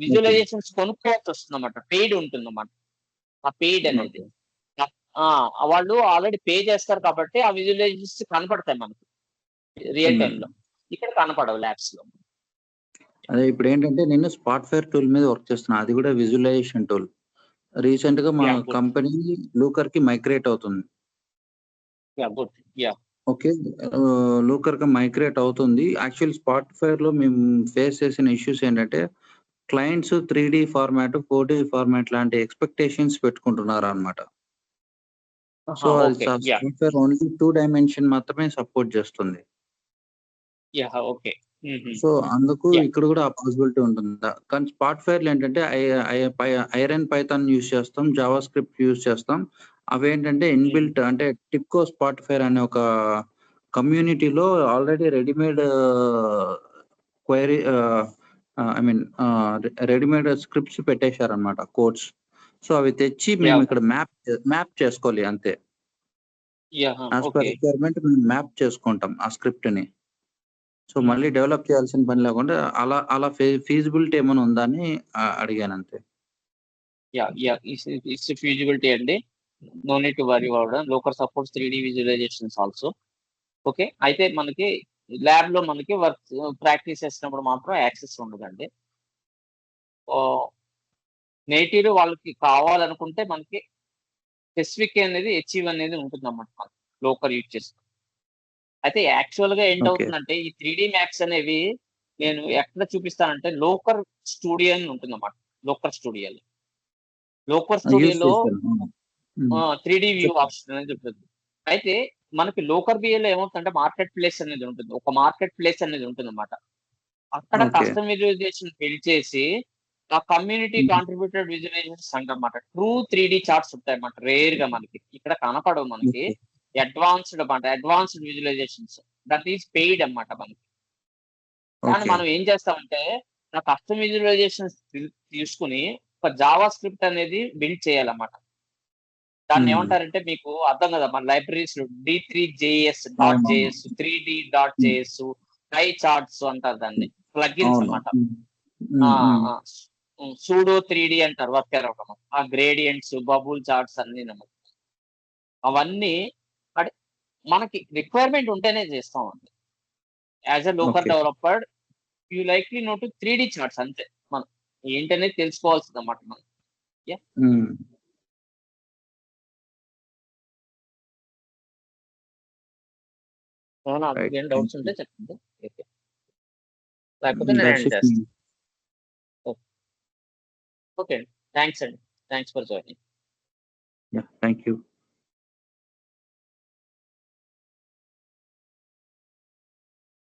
విజువలైజేషన్స్ కొనుక్కోవాల్సి వస్తుందన్నమాట. పెయిడ్ ఉంటుందన్నమాట. ఆ పెయిడ్ అనేది వాళ్ళు ఆల్రెడీ పే చేస్తారు కాబట్టి ఆ విజువలైజేషన్స్ కనపడతాయి మనకి రియల్ టైమ్ లో. ఇక్కడ కనపడవు ల్యాబ్స్ లో. అదే ఇప్పుడు ఏంటంటే నేను స్పాట్ఫైర్ టూల్ మీద వర్క్ చేస్తున్నా. అది కూడా విజువలైజేషన్ టూల్. రీసెంట్ గా మా Yeah, good. కంపెనీ లూకర్ కి మైగ్రేట్ అవుతుంది. Yeah, good. Yeah. ఓకే. లూకర్ కి మైగ్రేట్ అవుతుంది. యాక్చువల్ స్పాట్ఫైర్ లో మేము ఫేస్ చేసిన ఇష్యూస్ ఏంటంటే clients 3D format, 4D format లాంటి ఎక్స్‌పెక్టేషన్స్ పెట్టుకుంటున్నారన్నమాట. సో అది Okay. Yeah. స్పాట్ఫైర్ ఓన్లీ 2 డైమెన్షన్ మాత్రమే సపోర్ట్ చేస్తుంది. Yeah. Okay. సో అందుకు Yeah. ఇక్కడ కూడా ఆ పాసిబిలిటీ ఉంటుందా? కానీ స్పాట్ఫైర్‌లో ఏంటంటే ఐరన్ పైథాన్ యూజ్ చేస్తాం, జావా స్క్రిప్ట్ యూజ్ చేస్తాం. అవేంటంటే ఇన్‌బిల్ట్ అంటే టిప్కో స్పాట్ఫైర్ అనే ఒక కమ్యూనిటీలో already readymade query I mean readymade scripts పెట్టేశారన్నమాట కోడ్స్. సో అవి తెచ్చి మేము Yeah. ఇక్కడ మ్యాప్ చేసుకోవాలి అంతే. Yeah. As per Okay. Requirement మేము మ్యాప్ చేసుకుంటాం ఆ స్క్రిప్ట్‌ని. సో మళ్ళీ డెవలప్ చేయాల్సిన పని లేకుండా అలా ఫీజిబిలిటీ ఏమైనా ఉందా అని అడిగాను అంతే. Yeah. Yeah. It's a feasibility అండి. No need to worry about that. Locker supports 3D visualizations also. Okay. అయితే మనకి ల్యాబ్ లో మనకి వర్క్ ప్రాక్టీస్ చేసినప్పుడు మాత్రం యాక్సెస్ ఉండదండి. నేటివ్ వాళ్ళకి కావాలనుకుంటే మనకి స్పెసిఫిక్ అనేది అచీవ్ అనేది ఉంటుందన్నమాట మనకి లోకర్ యూజ్ చేస్తాం. అయితే యాక్చువల్ గా ఏంటవుతుందంటే ఈ 3D మ్యాక్స్ అనేవి నేను ఎక్కడ చూపిస్తానంటే లోకర్ స్టూడియో అని ఉంటుందన్నమాట. లోకర్ స్టూడియోలో యూజ్ స్టూడియోలో చేశాను. 3D వ్యూ ఆప్షన్ అనేది ఉంటుంది. అయితే మనకి లోకర్ బిఏలో ఏమవుతుందంటే మార్కెట్ ప్లేస్ అనేది ఉంటుంది. ఒక మార్కెట్ ప్లేస్ అనేది ఉంటుందన్నమాట. అక్కడ ఓకే. కస్టమ్ విజువలైజేషన్ బిల్డ్ చేసి ఆ కమ్యూనిటీ కాంట్రిబ్యూటెడ్ విజువలైజేషన్స్ అంటారన్నమాట. ట్రూ 3D చార్ట్స్ ఉంటాయన్నమాట. రేర్ గా మనకి ఇక్కడ కనపడవు మనకి. Okay. Advanced visualisations that is paid అన్నమాట మనకి. కానీ ఓకే. మనం ఏం చేస్తామంటే ఆ కస్టమ్ విజువలైజేషన్స్ తీసుకుని ఒక జావా స్క్రిప్ట్ అనేది బిల్డ్ చేయాలన్నమాట. దాన్ని ఏమంటారంటే మీకు అర్థం కదా మన లైబ్రరీస్ D3JS డాట్ అవునవును. జేఎస్ 3D డాట్ జేఎస్ పై చార్ట్స్ అంటారు దాన్ని. ప్లగిన్స్ అవును. అన్నమాట. సూడో 3D అంటారు వర్కర్ ఒకటి. ఆ గ్రేడియంట్స్, బబుల్ చార్ట్స్ అన్ని అవన్నీ అంటే మనకి రిక్వైర్మెంట్ ఉంటేనే చేస్తామండి. As a local okay. Developer you likely know to 3D charts అంతే. మనం ఏంటనేది తెలుసుకోవాల్సింది అన్నమాట మనం. ఏమైనా రైట్. ఏం డౌట్స్ ఉంటే చెప్పండి. ఓకే. లేకపోతే నేను దట్స్ ఎండ్ ఇట్. చేస్తాను. ఓకే అండి. Thanks for joining. Yeah! Thank you.